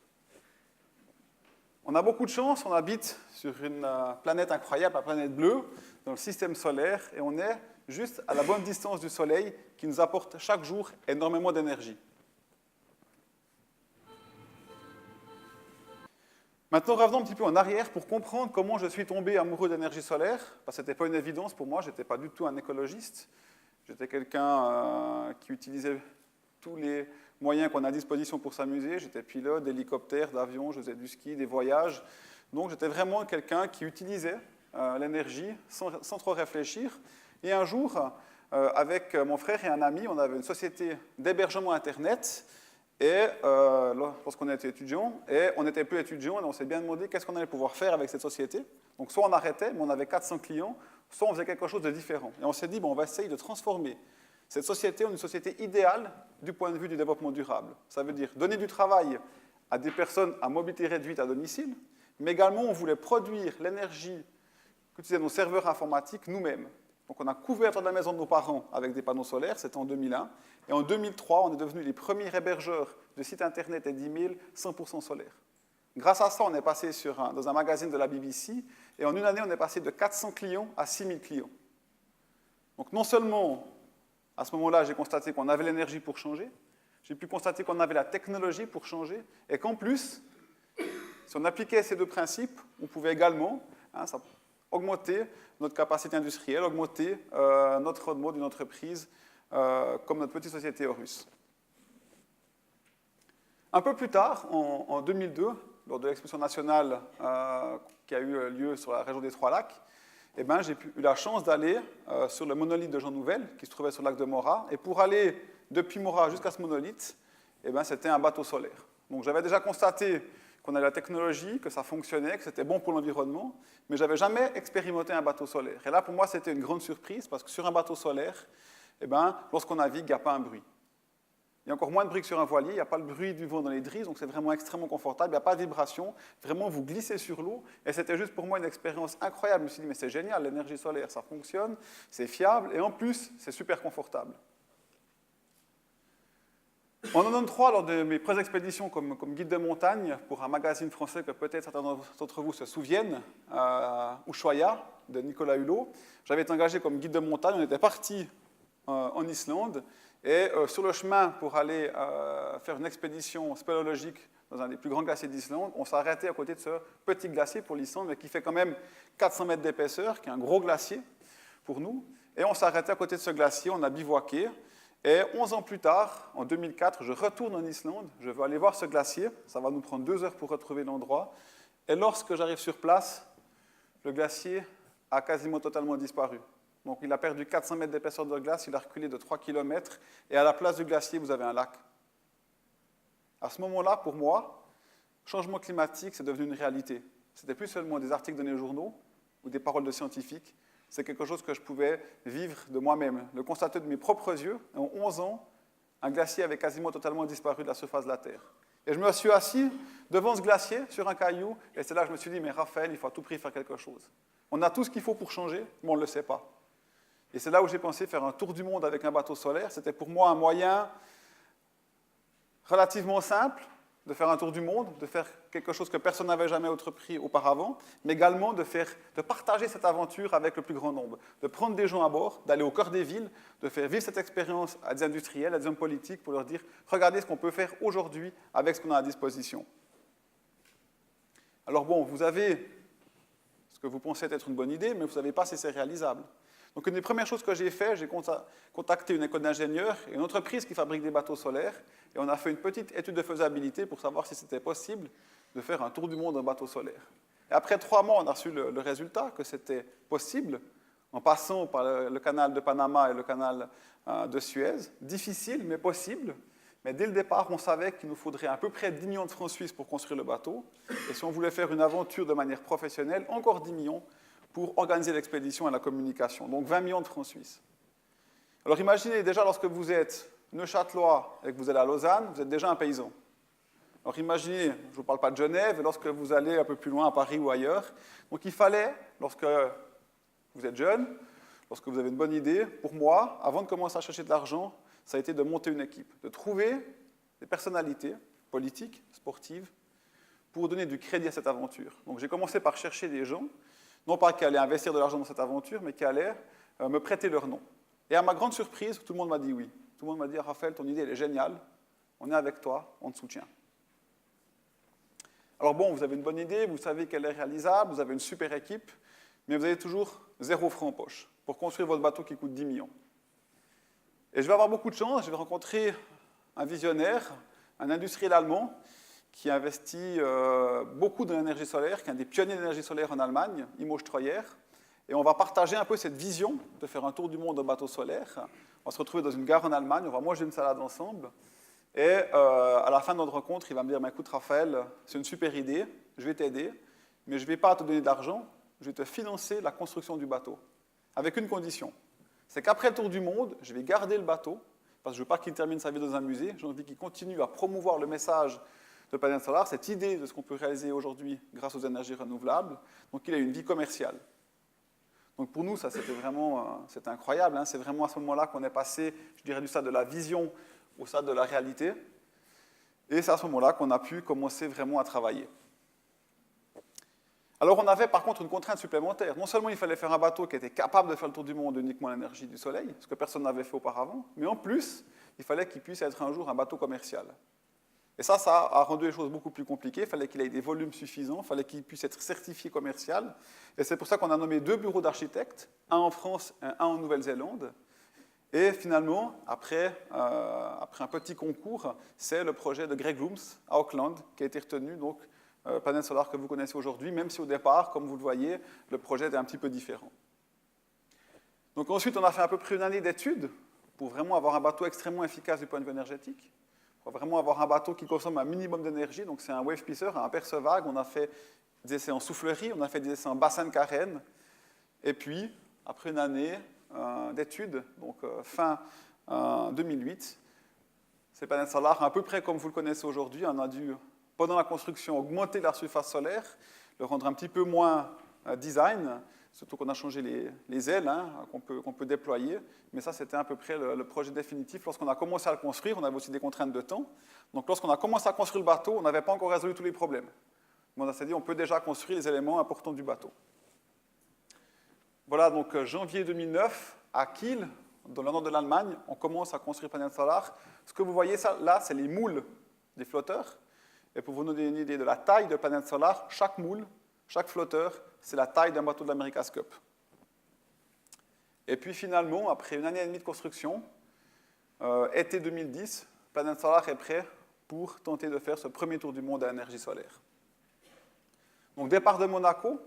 On a beaucoup de chance, on habite sur une planète incroyable, la planète bleue, dans le système solaire, et on est juste à la bonne distance du Soleil qui nous apporte chaque jour énormément d'énergie. Maintenant, revenons un petit peu en arrière pour comprendre comment je suis tombé amoureux d'énergie solaire, parce que ce n'était pas une évidence pour moi, je n'étais pas du tout un écologiste. J'étais quelqu'un qui utilisait tous les moyens qu'on a à disposition pour s'amuser. J'étais pilote d'hélicoptère, d'avion, je faisais du ski, des voyages. Donc j'étais vraiment quelqu'un qui utilisait l'énergie sans trop réfléchir. Et un jour, avec mon frère et un ami, on avait une société d'hébergement Internet. Et lorsqu'on était étudiant, et on n'était plus étudiant, et on s'est bien demandé qu'est-ce qu'on allait pouvoir faire avec cette société. Donc soit on arrêtait, mais on avait 400 clients, soit on faisait quelque chose de différent. Et on s'est dit, bon, on va essayer de transformer cette société en une société idéale du point de vue du développement durable. Ça veut dire donner du travail à des personnes à mobilité réduite à domicile, mais également on voulait produire l'énergie qu'utilisaient nos serveurs informatiques nous-mêmes. Donc on a couvert la maison de nos parents avec des panneaux solaires, c'était en 2001. Et en 2003, on est devenus les premiers hébergeurs de sites internet et d'emails 100% solaires. Grâce à ça, on est passé dans un magazine de la BBC, et en une année, on est passé de 400 clients à 6000 clients. Donc non seulement, à ce moment-là, j'ai constaté qu'on avait l'énergie pour changer, j'ai pu constater qu'on avait la technologie pour changer, et qu'en plus, si on appliquait ces deux principes, on pouvait également augmenter notre capacité industrielle, augmenter notre rendement d'une entreprise comme notre petite société Horus. Un peu plus tard, en 2002, lors de l'exposition nationale qui a eu lieu sur la région des Trois-Lacs, eh ben, j'ai eu la chance d'aller sur le monolithe de Jean Nouvel, qui se trouvait sur le lac de Morat. Et pour aller depuis Morat jusqu'à ce monolithe, eh ben, c'était un bateau solaire. Donc j'avais déjà constaté qu'on avait la technologie, que ça fonctionnait, que c'était bon pour l'environnement, mais je n'avais jamais expérimenté un bateau solaire. Et là, pour moi, c'était une grande surprise, parce que sur un bateau solaire, eh ben, lorsqu'on navigue, il n'y a pas un bruit. Il y a encore moins de bruit que sur un voilier, il n'y a pas le bruit du vent dans les drisses, donc c'est vraiment extrêmement confortable, il n'y a pas de vibration, vraiment vous glissez sur l'eau, et c'était juste pour moi une expérience incroyable. Je me suis dit, mais c'est génial, l'énergie solaire, ça fonctionne, c'est fiable, et en plus, c'est super confortable. En 1993, lors de mes premières expéditions comme guide de montagne pour un magazine français que peut-être certains d'entre vous se souviennent, Ushuaïa, de Nicolas Hulot, j'avais été engagé comme guide de montagne, on était parti en Islande, et sur le chemin pour aller faire une expédition spéléologique dans un des plus grands glaciers d'Islande, on s'est arrêté à côté de ce petit glacier pour l'Islande, mais qui fait quand même 400 mètres d'épaisseur, qui est un gros glacier pour nous. Et on s'est arrêté à côté de ce glacier, on a bivouaqué. Et 11 ans plus tard, en 2004, je retourne en Islande, je veux aller voir ce glacier, ça va nous prendre 2 heures pour retrouver l'endroit. Et lorsque j'arrive sur place, le glacier a quasiment totalement disparu. Donc il a perdu 400 mètres d'épaisseur de glace, il a reculé de 3 km, et à la place du glacier, vous avez un lac. À ce moment-là, pour moi, changement climatique, c'est devenu une réalité. Ce n'était plus seulement des articles dans les journaux ou des paroles de scientifiques, c'est quelque chose que je pouvais vivre de moi-même, le constater de mes propres yeux. En 11 ans, un glacier avait quasiment totalement disparu de la surface de la Terre. Et je me suis assis devant ce glacier, sur un caillou, et c'est là que je me suis dit, mais Raphaël, il faut à tout prix faire quelque chose. On a tout ce qu'il faut pour changer, mais on ne le sait pas. Et c'est là où j'ai pensé faire un tour du monde avec un bateau solaire. C'était pour moi un moyen relativement simple de faire un tour du monde, de faire quelque chose que personne n'avait jamais entrepris auparavant, mais également de partager cette aventure avec le plus grand nombre, de prendre des gens à bord, d'aller au cœur des villes, de faire vivre cette expérience à des industriels, à des hommes politiques, pour leur dire « Regardez ce qu'on peut faire aujourd'hui avec ce qu'on a à disposition ». Alors bon, vous avez ce que vous pensez être une bonne idée, mais vous ne savez pas si c'est réalisable. Donc une des premières choses que j'ai fait, j'ai contacté une école d'ingénieurs et une entreprise qui fabrique des bateaux solaires, et on a fait une petite étude de faisabilité pour savoir si c'était possible de faire un tour du monde en bateau solaire. Et après 3 mois, on a reçu le résultat, que c'était possible, en passant par le canal de Panama et le canal de Suez. Difficile, mais possible. Mais dès le départ, on savait qu'il nous faudrait à peu près 10 millions de francs suisses pour construire le bateau. Et si on voulait faire une aventure de manière professionnelle, encore 10 millions pour organiser l'expédition et la communication. Donc 20 millions de francs suisses. Alors imaginez déjà lorsque vous êtes neuchâtelois et que vous allez à Lausanne, vous êtes déjà un paysan. Alors imaginez, je ne vous parle pas de Genève, lorsque vous allez un peu plus loin à Paris ou ailleurs. Donc il fallait, lorsque vous êtes jeune, lorsque vous avez une bonne idée, pour moi, avant de commencer à chercher de l'argent, ça a été de monter une équipe, de trouver des personnalités politiques, sportives, pour donner du crédit à cette aventure. Donc j'ai commencé par chercher des gens, non pas qui allaient investir de l'argent dans cette aventure, mais qui allaient me prêter leur nom. Et à ma grande surprise, tout le monde m'a dit oui. Tout le monde m'a dit « Raphaël, ton idée elle est géniale, on est avec toi, on te soutient ». Alors bon, vous avez une bonne idée, vous savez qu'elle est réalisable, vous avez une super équipe, mais vous avez toujours 0 franc en poche pour construire votre bateau qui coûte 10 millions. Et je vais avoir beaucoup de chance, je vais rencontrer un visionnaire, un industriel allemand, qui investit beaucoup dans l'énergie solaire, qui est un des pionniers de l'énergie solaire en Allemagne, Imo Streuer. Et on va partager un peu cette vision de faire un tour du monde en bateau solaire. On va se retrouver dans une gare en Allemagne, on va manger une salade ensemble. Et à la fin de notre rencontre, il va me dire « Écoute Raphaël, c'est une super idée, je vais t'aider, mais je ne vais pas te donner de l'argent, je vais te financer la construction du bateau. Avec une condition, c'est qu'après le tour du monde, je vais garder le bateau, parce que je ne veux pas qu'il termine sa vie dans un musée, j'ai envie qu'il continue à promouvoir le message de Planète Solaire, cette idée de ce qu'on peut réaliser aujourd'hui grâce aux énergies renouvelables. Donc il a une vie commerciale. Donc pour nous, ça c'était vraiment c'était incroyable. Hein. C'est vraiment à ce moment-là qu'on est passé, je dirais, du stade de la vision au stade de la réalité. Et c'est à ce moment-là qu'on a pu commencer vraiment à travailler. Alors on avait par contre une contrainte supplémentaire. Non seulement il fallait faire un bateau qui était capable de faire le tour du monde uniquement à l'énergie du soleil, ce que personne n'avait fait auparavant, mais en plus, il fallait qu'il puisse être un jour un bateau commercial. Et ça a rendu les choses beaucoup plus compliquées. Il fallait qu'il ait des volumes suffisants, il fallait qu'il puisse être certifié commercial. Et c'est pour ça qu'on a nommé 2 bureaux d'architectes, un en France et un en Nouvelle-Zélande. Et finalement, après un petit concours, c'est le projet de Greg Looms à Auckland qui a été retenu donc, planète solaire que vous connaissez aujourd'hui, même si au départ, comme vous le voyez, le projet était un petit peu différent. Donc ensuite, on a fait à peu près une année d'études pour vraiment avoir un bateau extrêmement efficace du point de vue énergétique, pour vraiment avoir un bateau qui consomme un minimum d'énergie. Donc c'est un wave pisser, un perce-vague. On a fait des essais en soufflerie, on a fait des essais en bassin de carène. Et puis, après une année d'études, donc fin 2008, ces panneaux solaires, à peu près comme vous le connaissez aujourd'hui, on a dû, pendant la construction, augmenter la surface solaire, le rendre un petit peu moins design, surtout qu'on a changé les ailes qu'on peut déployer. Mais ça, c'était à peu près le projet définitif. Lorsqu'on a commencé à le construire, on avait aussi des contraintes de temps. Donc lorsqu'on a commencé à construire le bateau, on n'avait pas encore résolu tous les problèmes. Mais on s'est dit, on peut déjà construire les éléments importants du bateau. Voilà, donc janvier 2009, à Kiel, dans le nord de l'Allemagne, on commence à construire panneaux solaires. Ce que vous voyez là, c'est les moules des flotteurs. Et pour vous donner une idée de la taille de panneaux solaires, chaque moule, chaque flotteur, c'est la taille d'un bateau de l'America's Cup. Et puis finalement, après une année et demie de construction, été 2010, Planet Solar est prêt pour tenter de faire ce premier tour du monde à énergie solaire. Donc départ de Monaco,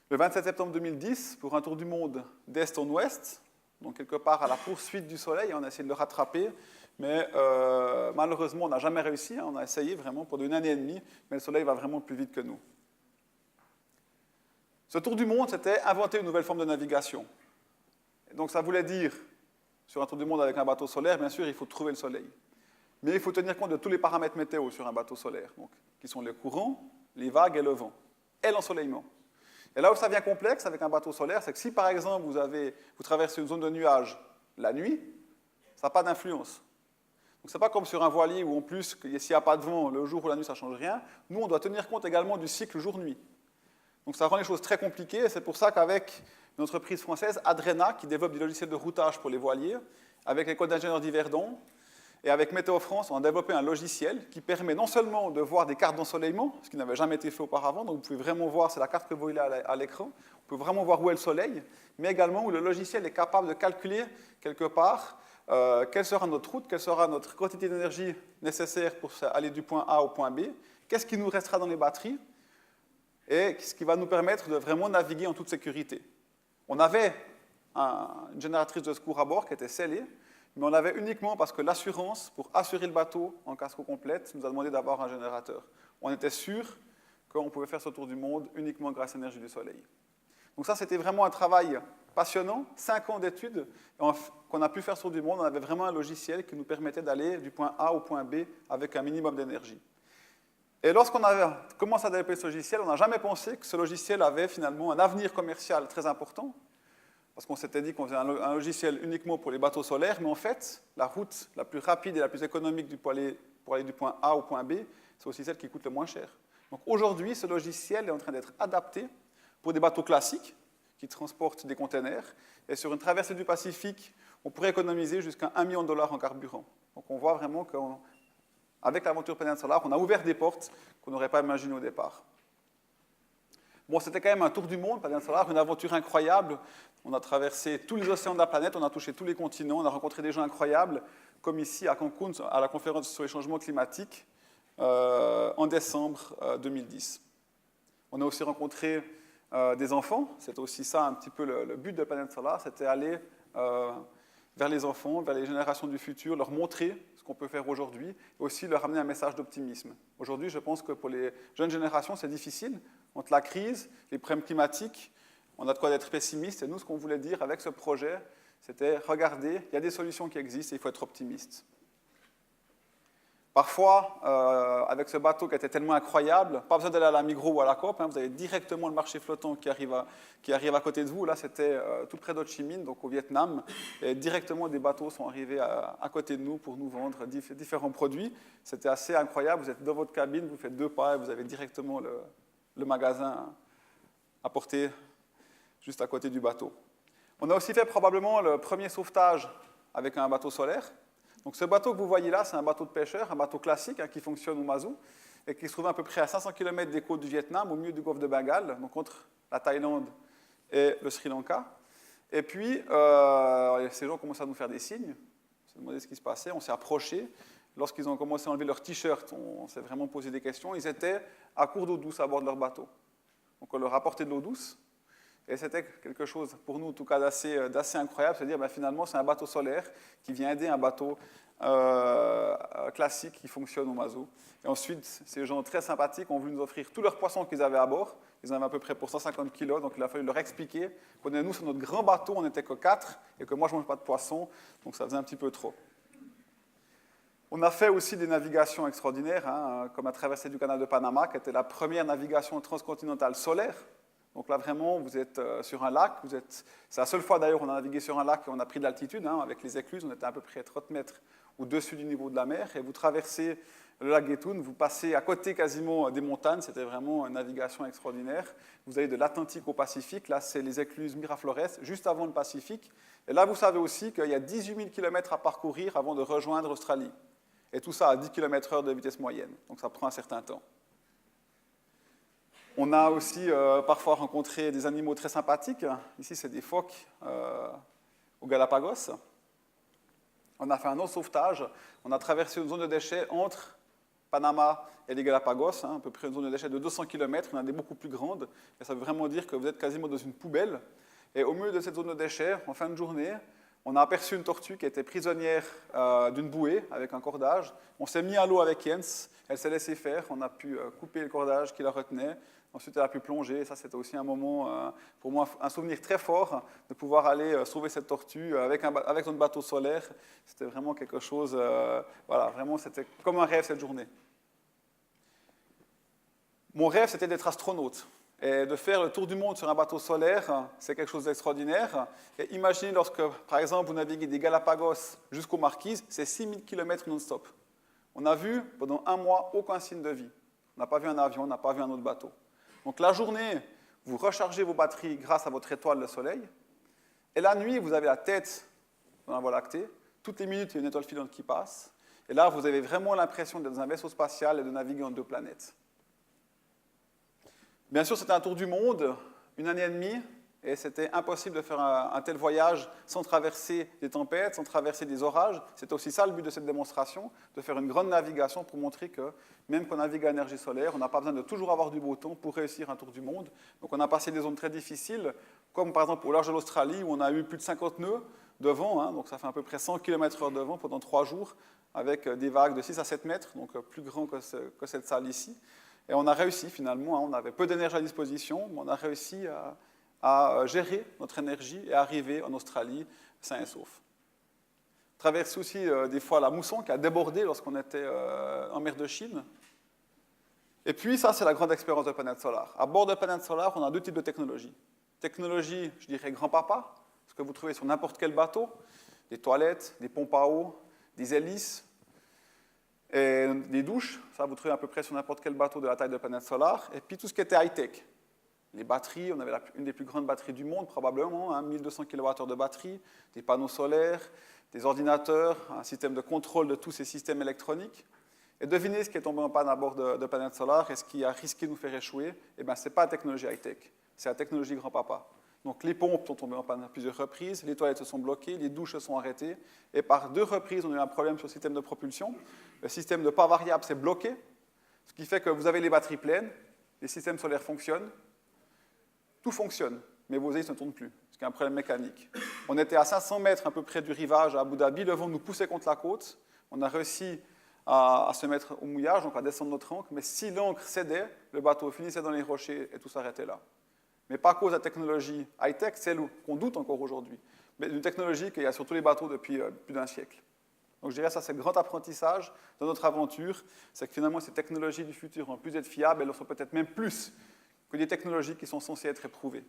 le 27 septembre 2010, pour un tour du monde d'est en ouest, donc quelque part à la poursuite du Soleil, on a essayé de le rattraper, mais malheureusement on n'a jamais réussi, on a essayé vraiment pendant une année et demie, mais le Soleil va vraiment plus vite que nous. Ce tour du monde, c'était inventer une nouvelle forme de navigation. Et donc ça voulait dire, sur un tour du monde avec un bateau solaire, bien sûr, il faut trouver le Soleil. Mais il faut tenir compte de tous les paramètres météo sur un bateau solaire, donc, qui sont les courants, les vagues et le vent, et l'ensoleillement. Et là où ça devient complexe avec un bateau solaire, c'est que si par exemple vous traversez une zone de nuages la nuit, ça n'a pas d'influence. Donc c'est pas comme sur un voilier où en plus, s'il n'y a pas de vent, le jour ou la nuit, ça ne change rien. Nous, on doit tenir compte également du cycle jour-nuit. Donc ça rend les choses très compliquées, et c'est pour ça qu'avec une entreprise française, Adrena, qui développe des logiciels de routage pour les voiliers, avec l'école d'ingénieurs d'Yverdon, et avec Météo France, on a développé un logiciel qui permet non seulement de voir des cartes d'ensoleillement, ce qui n'avait jamais été fait auparavant, donc vous pouvez vraiment voir, c'est la carte que vous voyez à l'écran, vous pouvez vraiment voir où est le soleil, mais également où le logiciel est capable de calculer quelque part quelle sera notre route, quelle sera notre quantité d'énergie nécessaire pour aller du point A au point B, qu'est-ce qui nous restera dans les batteries, et ce qui va nous permettre de vraiment naviguer en toute sécurité. On avait une génératrice de secours à bord qui était scellée, mais on l'avait uniquement parce que l'assurance, pour assurer le bateau en casco complète, nous a demandé d'avoir un générateur. On était sûr qu'on pouvait faire ce tour du monde uniquement grâce à l'énergie du soleil. Donc ça, c'était vraiment un travail passionnant, 5 ans d'études, qu'on a pu faire ce tour du monde. On avait vraiment un logiciel qui nous permettait d'aller du point A au point B avec un minimum d'énergie. Et lorsqu'on a commencé à développer ce logiciel, on n'a jamais pensé que ce logiciel avait finalement un avenir commercial très important, parce qu'on s'était dit qu'on faisait un logiciel uniquement pour les bateaux solaires, mais en fait, la route la plus rapide et la plus économique pour aller du point A au point B, c'est aussi celle qui coûte le moins cher. Donc aujourd'hui, ce logiciel est en train d'être adapté pour des bateaux classiques qui transportent des containers, et sur une traversée du Pacifique, on pourrait économiser jusqu'à $1 million en carburant. Donc on voit vraiment qu'avec l'aventure Planet Solar, on a ouvert des portes qu'on n'aurait pas imaginées au départ. Bon, c'était quand même un tour du monde, Planet Solar, une aventure incroyable. On a traversé tous les océans de la planète, on a touché tous les continents, on a rencontré des gens incroyables, comme ici à Cancun, à la conférence sur les changements climatiques, en décembre 2010. On a aussi rencontré des enfants, c'était aussi ça un petit peu le but de Planet Solar, c'était aller vers les enfants, vers les générations du futur, leur montrer ce qu'on peut faire aujourd'hui, et aussi leur amener un message d'optimisme. Aujourd'hui, je pense que pour les jeunes générations, c'est difficile. Entre la crise, les problèmes climatiques, on a de quoi être pessimiste. Et nous, ce qu'on voulait dire avec ce projet, c'était, regardez, il y a des solutions qui existent et il faut être optimiste. Parfois, avec ce bateau qui était tellement incroyable, pas besoin d'aller à la Migros ou à la Coop, vous avez directement le marché flottant qui arrive à côté de vous. Là, c'était tout près d'Ho Chi Minh, donc au Vietnam, et directement des bateaux sont arrivés à côté de nous pour nous vendre différents produits. C'était assez incroyable, vous êtes dans votre cabine, vous faites 2 pas et vous avez directement le magasin à portée juste à côté du bateau. On a aussi fait probablement le premier sauvetage avec un bateau solaire. Donc ce bateau que vous voyez là, c'est un bateau de pêcheur, un bateau classique qui fonctionne au mazout et qui se trouve à peu près à 500 km des côtes du Vietnam, au milieu du golfe de Bengale, donc entre la Thaïlande et le Sri Lanka. Et puis, ces gens commencent à nous faire des signes, on s'est demandé ce qui se passait, on s'est approché, lorsqu'ils ont commencé à enlever leurs t-shirts, on s'est vraiment posé des questions, ils étaient à court d'eau douce à bord de leur bateau. Donc on leur apportait de l'eau douce, et c'était quelque chose, pour nous en tout cas, d'assez incroyable, c'est-à-dire finalement c'est un bateau solaire qui vient aider un bateau classique qui fonctionne au mazout. Et ensuite, ces gens très sympathiques ont voulu nous offrir tous leurs poissons qu'ils avaient à bord. Ils en avaient à peu près pour 150 kilos, donc il a fallu leur expliquer que nous, sur notre grand bateau, on n'était que 4 et que moi, je ne mange pas de poisson, donc ça faisait un petit peu trop. On a fait aussi des navigations extraordinaires, comme la traversée du canal de Panama, qui était la première navigation transcontinentale solaire. Donc là, vraiment, vous êtes sur un lac. C'est la seule fois, d'ailleurs, où on a navigué sur un lac et on a pris de l'altitude. Avec les écluses, on était à peu près 30 mètres au-dessus du niveau de la mer. Et vous traversez le lac Gatun, vous passez à côté quasiment des montagnes. C'était vraiment une navigation extraordinaire. Vous allez de l'Atlantique au Pacifique. Là, c'est les écluses Miraflores, juste avant le Pacifique. Et là, vous savez aussi qu'il y a 18 000 km à parcourir avant de rejoindre l'Australie. Et tout ça à 10 km/h de vitesse moyenne. Donc ça prend un certain temps. On a aussi parfois rencontré des animaux très sympathiques. Ici, c'est des phoques aux Galapagos. On a fait un autre sauvetage. On a traversé une zone de déchets entre Panama et les Galapagos, à peu près une zone de déchets de 200 km. Il y en a des beaucoup plus grandes. Et ça veut vraiment dire que vous êtes quasiment dans une poubelle. Et au milieu de cette zone de déchets, en fin de journée, on a aperçu une tortue qui était prisonnière d'une bouée avec un cordage. On s'est mis à l'eau avec Jens. Elle s'est laissée faire. On a pu couper le cordage qui la retenait. Ensuite, elle a pu plonger. Et ça, c'était aussi un moment, pour moi, un souvenir très fort de pouvoir aller sauver cette tortue avec notre bateau solaire. C'était vraiment quelque chose, voilà, vraiment, c'était comme un rêve cette journée. Mon rêve, c'était d'être astronaute. Et de faire le tour du monde sur un bateau solaire, c'est quelque chose d'extraordinaire. Et imaginez lorsque, par exemple, vous naviguez des Galapagos jusqu'aux Marquises, c'est 6000 km non-stop. On a vu pendant 1 mois aucun signe de vie. On n'a pas vu un avion, on n'a pas vu un autre bateau. Donc la journée, vous rechargez vos batteries grâce à votre étoile, le soleil. Et la nuit, vous avez la tête dans la Voie lactée. Toutes les minutes, il y a une étoile filante qui passe. Et là, vous avez vraiment l'impression d'être dans un vaisseau spatial et de naviguer entre 2 planètes. Bien sûr, c'était un tour du monde, 1 année et demie, et c'était impossible de faire un tel voyage sans traverser des tempêtes, sans traverser des orages. C'était aussi ça le but de cette démonstration, de faire une grande navigation pour montrer que même qu'on navigue à énergie solaire, on n'a pas besoin de toujours avoir du beau temps pour réussir un tour du monde. Donc on a passé des zones très difficiles, comme par exemple au large de l'Australie, où on a eu plus de 50 nœuds de vent, donc ça fait à peu près 100 km/h de vent pendant 3 jours, avec des vagues de 6 à 7 mètres, donc plus grand que cette salle ici. Et on a réussi finalement, on avait peu d'énergie à disposition, mais on a réussi à gérer notre énergie et arriver en Australie sain et sauf. On traverse aussi des fois la mousson qui a débordé lorsqu'on était en mer de Chine. Et puis ça, c'est la grande expérience de Planète Solar. À bord de Planète Solar, on a 2 types de technologies. Technologie, je dirais grand-papa, ce que vous trouvez sur n'importe quel bateau, des toilettes, des pompes à eau, des hélices, et des douches, ça vous trouvez à peu près sur n'importe quel bateau de la taille de Planète Solar, et puis tout ce qui était high-tech. Les batteries, on avait une des plus grandes batteries du monde, probablement, 1200 kWh de batterie, des panneaux solaires, des ordinateurs, un système de contrôle de tous ces systèmes électroniques. Et devinez ce qui est tombé en panne à bord de Planète Solar et ce qui a risqué de nous faire échouer. Eh bien, ce n'est pas la technologie high-tech, c'est la technologie grand-papa. Donc les pompes sont tombées en panne à plusieurs reprises, les toilettes se sont bloquées, les douches se sont arrêtées, et par 2 reprises, on a eu un problème sur le système de propulsion. Le système de pas variable s'est bloqué, ce qui fait que vous avez les batteries pleines, les systèmes solaires fonctionnent, tout fonctionne, mais vos hélices ne tournent plus, ce qui est un problème mécanique. On était à 500 mètres à peu près du rivage à Abu Dhabi, le vent nous poussait contre la côte, on a réussi à se mettre au mouillage, donc à descendre notre ancre, mais si l'ancre cédait, le bateau finissait dans les rochers et tout s'arrêtait là. Mais pas à cause de la technologie high-tech, celle qu'on doute encore aujourd'hui, mais une technologie qu'il y a sur tous les bateaux depuis plus d'1 siècle. Donc je dirais que ça, c'est le grand apprentissage de notre aventure, c'est que finalement ces technologies du futur vont plus être fiables, elles le sont peut-être même plus que des technologies qui sont censées être éprouvées.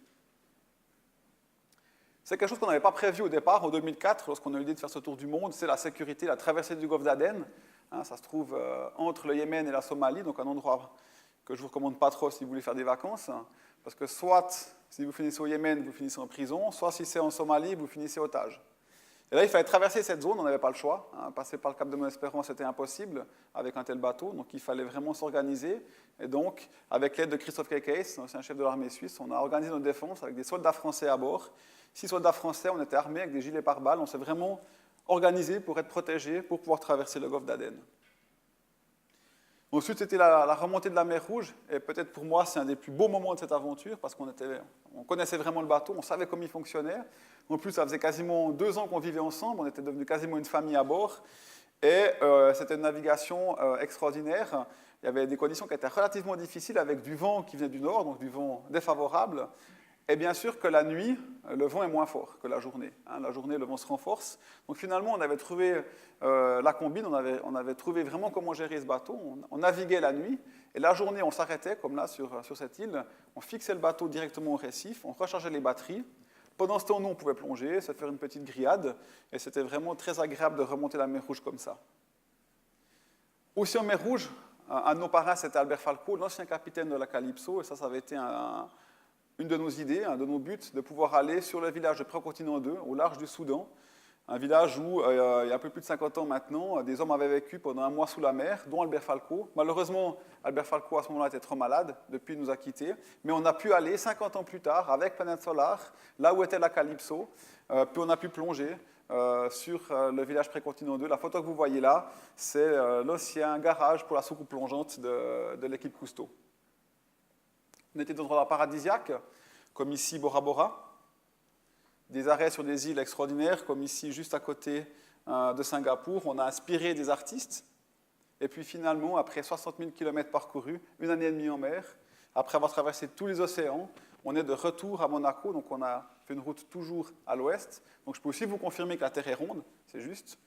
C'est quelque chose qu'on n'avait pas prévu au départ, en 2004, lorsqu'on a eu l'idée de faire ce tour du monde, c'est la sécurité, la traversée du golfe d'Aden. Ça se trouve entre le Yémen et la Somalie, donc un endroit que je ne vous recommande pas trop si vous voulez faire des vacances, parce que soit, si vous finissez au Yémen, vous finissez en prison, soit si c'est en Somalie, vous finissez otage. Et là, il fallait traverser cette zone, on n'avait pas le choix. Passer par le Cap de Bonne-Espérance, c'était impossible avec un tel bateau, donc il fallait vraiment s'organiser. Et donc, avec l'aide de Christophe Kekes, un chef de l'armée suisse, on a organisé notre défense avec des soldats français à bord. 6 soldats français, on était armés avec des gilets pare-balles, on s'est vraiment organisé pour être protégé, pour pouvoir traverser le golfe d'Aden. Ensuite, c'était la remontée de la mer Rouge, et peut-être pour moi, c'est un des plus beaux moments de cette aventure, parce qu'on connaissait vraiment le bateau, on savait comment il fonctionnait. En plus, ça faisait quasiment 2 ans qu'on vivait ensemble, on était devenus quasiment une famille à bord, et c'était une navigation extraordinaire. Il y avait des conditions qui étaient relativement difficiles, avec du vent qui venait du nord, donc du vent défavorable. Et bien sûr que la nuit, le vent est moins fort que la journée. La journée, le vent se renforce. Donc finalement, on avait trouvé la combine, on avait trouvé vraiment comment gérer ce bateau. On naviguait la nuit, et la journée, on s'arrêtait, comme là sur cette île. On fixait le bateau directement au récif, on rechargeait les batteries. Pendant ce temps, nous, on pouvait plonger, se faire une petite grillade, et c'était vraiment très agréable de remonter la mer Rouge comme ça. Aussi en mer Rouge, un de nos parrains, c'était Albert Falco, l'ancien capitaine de la Calypso, et ça avait été une de nos idées, un de nos buts, de pouvoir aller sur le village de Précontinent 2, au large du Soudan, un village où, il y a un peu plus de 50 ans maintenant, des hommes avaient vécu pendant un mois sous la mer, dont Albert Falco. Malheureusement, Albert Falco, à ce moment-là, était trop malade, depuis il nous a quittés, mais on a pu aller 50 ans plus tard, avec Planète Solar, là où était la Calypso, puis on a pu plonger sur le village Précontinent 2. La photo que vous voyez là, c'est l'ancien garage pour la soucoupe plongeante de l'équipe Cousteau. On était dans des endroits paradisiaques, comme ici Bora Bora, des arrêts sur des îles extraordinaires, comme ici juste à côté de Singapour. On a inspiré des artistes, et puis finalement, après 60 000 km parcourus, 1 année et demie en mer, après avoir traversé tous les océans, on est de retour à Monaco, donc on a fait une route toujours à l'ouest. Donc je peux aussi vous confirmer que la Terre est ronde, c'est juste.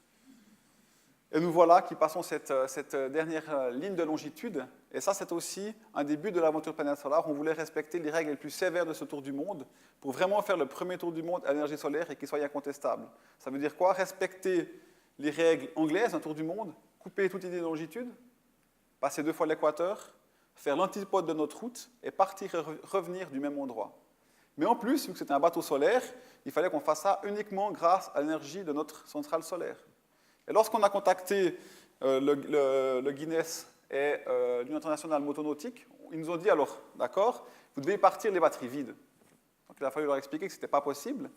Et nous voilà qui passons cette dernière ligne de longitude. Et ça, c'est aussi un des buts de l'aventure Planète Solar. On voulait respecter les règles les plus sévères de ce tour du monde pour vraiment faire le premier tour du monde à l'énergie solaire et qu'il soit incontestable. Ça veut dire quoi? Respecter les règles anglaises d'un tour du monde, couper toute idée de longitude, passer 2 fois l'équateur, faire l'antipode de notre route et partir et revenir du même endroit. Mais en plus, vu que c'était un bateau solaire, il fallait qu'on fasse ça uniquement grâce à l'énergie de notre centrale solaire. Et lorsqu'on a contacté le Guinness et l'Union internationale motonautique, ils nous ont dit alors, d'accord, vous devez partir les batteries vides. Donc il a fallu leur expliquer que ce n'était pas possible.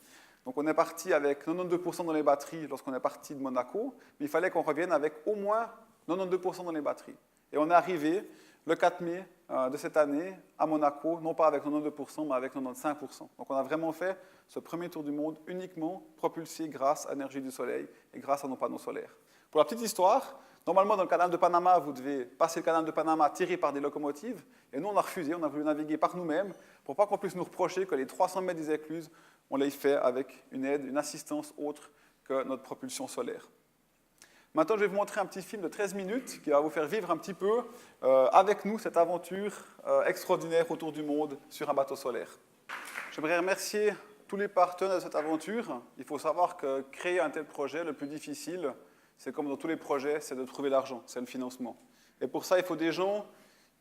Donc on est parti avec 92% dans les batteries lorsqu'on est parti de Monaco, mais il fallait qu'on revienne avec au moins 92% dans les batteries. Et on est arrivé le 4 mai de cette année à Monaco, non pas avec 92%, mais avec 95%. Donc on a vraiment fait ce premier tour du monde uniquement propulsé grâce à l'énergie du soleil et grâce à nos panneaux solaires. Pour la petite histoire, normalement dans le canal de Panama, vous devez passer le canal de Panama tiré par des locomotives, et nous on a refusé, on a voulu naviguer par nous-mêmes pour pas qu'on puisse nous reprocher que les 300 mètres des écluses, on les fait avec une aide, une assistance autre que notre propulsion solaire. Maintenant, je vais vous montrer un petit film de 13 minutes qui va vous faire vivre un petit peu avec nous cette aventure extraordinaire autour du monde sur un bateau solaire. J'aimerais remercier tous les partenaires de cette aventure. Il faut savoir que créer un tel projet, le plus difficile, c'est comme dans tous les projets, c'est de trouver l'argent, c'est le financement. Et pour ça, il faut des gens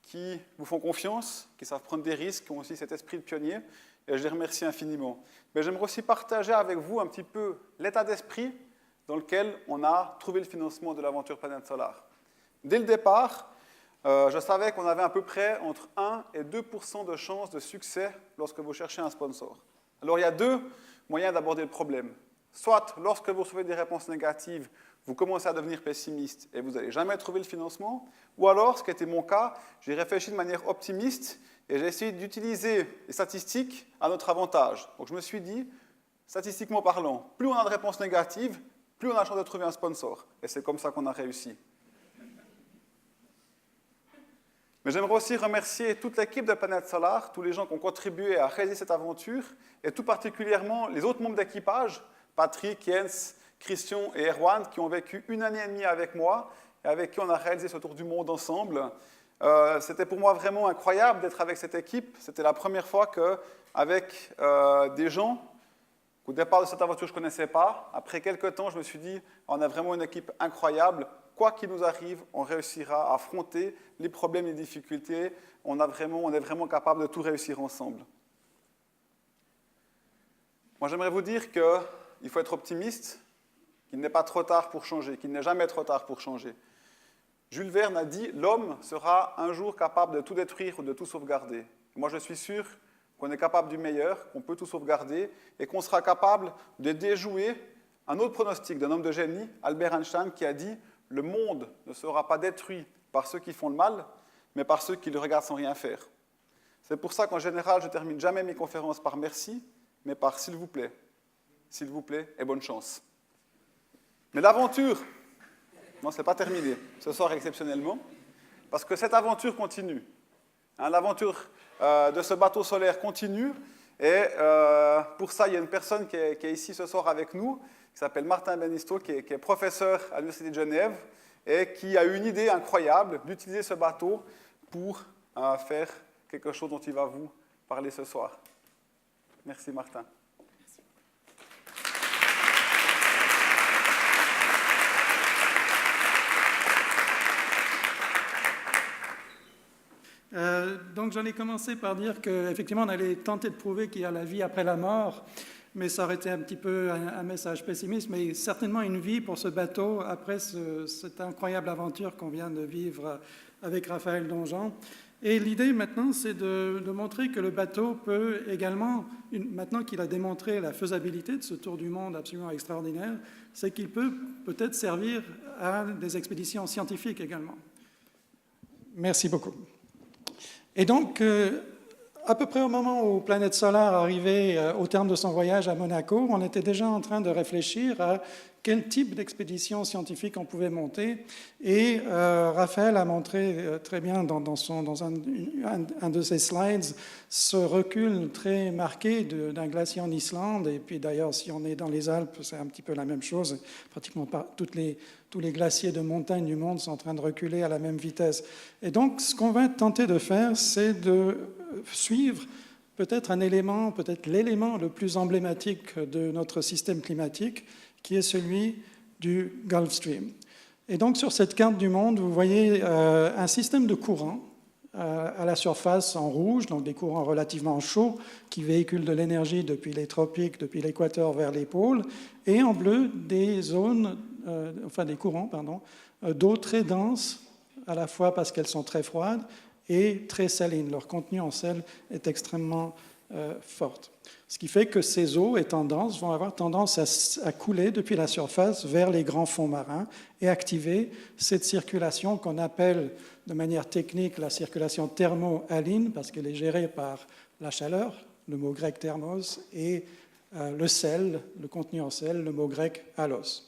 qui vous font confiance, qui savent prendre des risques, qui ont aussi cet esprit de pionnier, et je les remercie infiniment. Mais j'aimerais aussi partager avec vous un petit peu l'état d'esprit dans lequel on a trouvé le financement de l'aventure Planète Solar. Dès le départ, je savais qu'on avait à peu près entre 1 et 2% de chances de succès lorsque vous cherchez un sponsor. Alors il y a 2 moyens d'aborder le problème. Soit lorsque vous recevez des réponses négatives, vous commencez à devenir pessimiste et vous n'allez jamais trouver le financement, ou alors, ce qui était mon cas, j'ai réfléchi de manière optimiste et j'ai essayé d'utiliser les statistiques à notre avantage. Donc je me suis dit, statistiquement parlant, plus on a de réponses négatives, plus on a la chance de trouver un sponsor. Et c'est comme ça qu'on a réussi. Mais j'aimerais aussi remercier toute l'équipe de Planète Solar, tous les gens qui ont contribué à réaliser cette aventure, et tout particulièrement les autres membres d'équipage, Patrick, Jens, Christian et Erwan, qui ont vécu 1 année et demie avec moi, et avec qui on a réalisé ce tour du monde ensemble. C'était pour moi vraiment incroyable d'être avec cette équipe. C'était la première fois qu'avec des gens au départ de cette aventure, je ne connaissais pas. Après quelques temps, je me suis dit, on a vraiment une équipe incroyable. Quoi qu'il nous arrive, on réussira à affronter les problèmes, les difficultés. On est vraiment capable de tout réussir ensemble. Moi, j'aimerais vous dire qu'il faut être optimiste, qu'il n'est pas trop tard pour changer, qu'il n'est jamais trop tard pour changer. Jules Verne a dit, l'homme sera un jour capable de tout détruire ou de tout sauvegarder. Moi, je suis sûr qu'on est capable du meilleur, qu'on peut tout sauvegarder et qu'on sera capable de déjouer un autre pronostic d'un homme de génie, Albert Einstein, qui a dit « Le monde ne sera pas détruit par ceux qui font le mal, mais par ceux qui le regardent sans rien faire. » C'est pour ça qu'en général, je ne termine jamais mes conférences par « merci », mais par « s'il vous plaît ». S'il vous plaît et bonne chance. Mais l'aventure, non, ce n'est pas terminé, ce soir exceptionnellement, parce que cette aventure continue. Hein, l'aventure de ce bateau solaire continue, et pour ça, il y a une personne qui est ici ce soir avec nous, qui s'appelle Martin Benisto, qui est professeur à l'Université de Genève, et qui a eu une idée incroyable d'utiliser ce bateau pour faire quelque chose dont il va vous parler ce soir. Merci Martin. Donc j'allais commencer par dire qu'effectivement on allait tenter de prouver qu'il y a la vie après la mort, mais ça aurait été un petit peu un message pessimiste, mais certainement une vie pour ce bateau après cette incroyable aventure qu'on vient de vivre avec Raphaël Donjean. Et l'idée maintenant, c'est de montrer que le bateau peut également, maintenant qu'il a démontré la faisabilité de ce tour du monde absolument extraordinaire, c'est qu'il peut peut-être servir à des expéditions scientifiques également. Merci beaucoup. Et donc, à peu près au moment où Planète Solar arrivait au terme de son voyage à Monaco, on était déjà en train de réfléchir à quel type d'expédition scientifique on pouvait monter. Et Raphaël a montré très bien dans un de ses slides ce recul très marqué d'un glacier en Islande. Et puis d'ailleurs, si on est dans les Alpes, c'est un petit peu la même chose. Pratiquement tous les glaciers de montagne du monde sont en train de reculer à la même vitesse. Et donc, ce qu'on va tenter de faire, c'est de suivre peut-être l'élément le plus emblématique de notre système climatique, qui est celui du Gulf Stream. Et donc, sur cette carte du monde, vous voyez un système de courants à la surface en rouge, donc des courants relativement chauds qui véhiculent de l'énergie depuis les tropiques, depuis l'équateur vers les pôles, et en bleu, des courants d'eau très denses, à la fois parce qu'elles sont très froides et très salines. Leur contenu en sel est extrêmement forte. Ce qui fait que ces eaux étant denses vont avoir tendance à couler depuis la surface vers les grands fonds marins et activer cette circulation qu'on appelle de manière technique la circulation thermo-haline, parce qu'elle est gérée par la chaleur, le mot grec thermos, et le sel, le contenu en sel, le mot grec halos.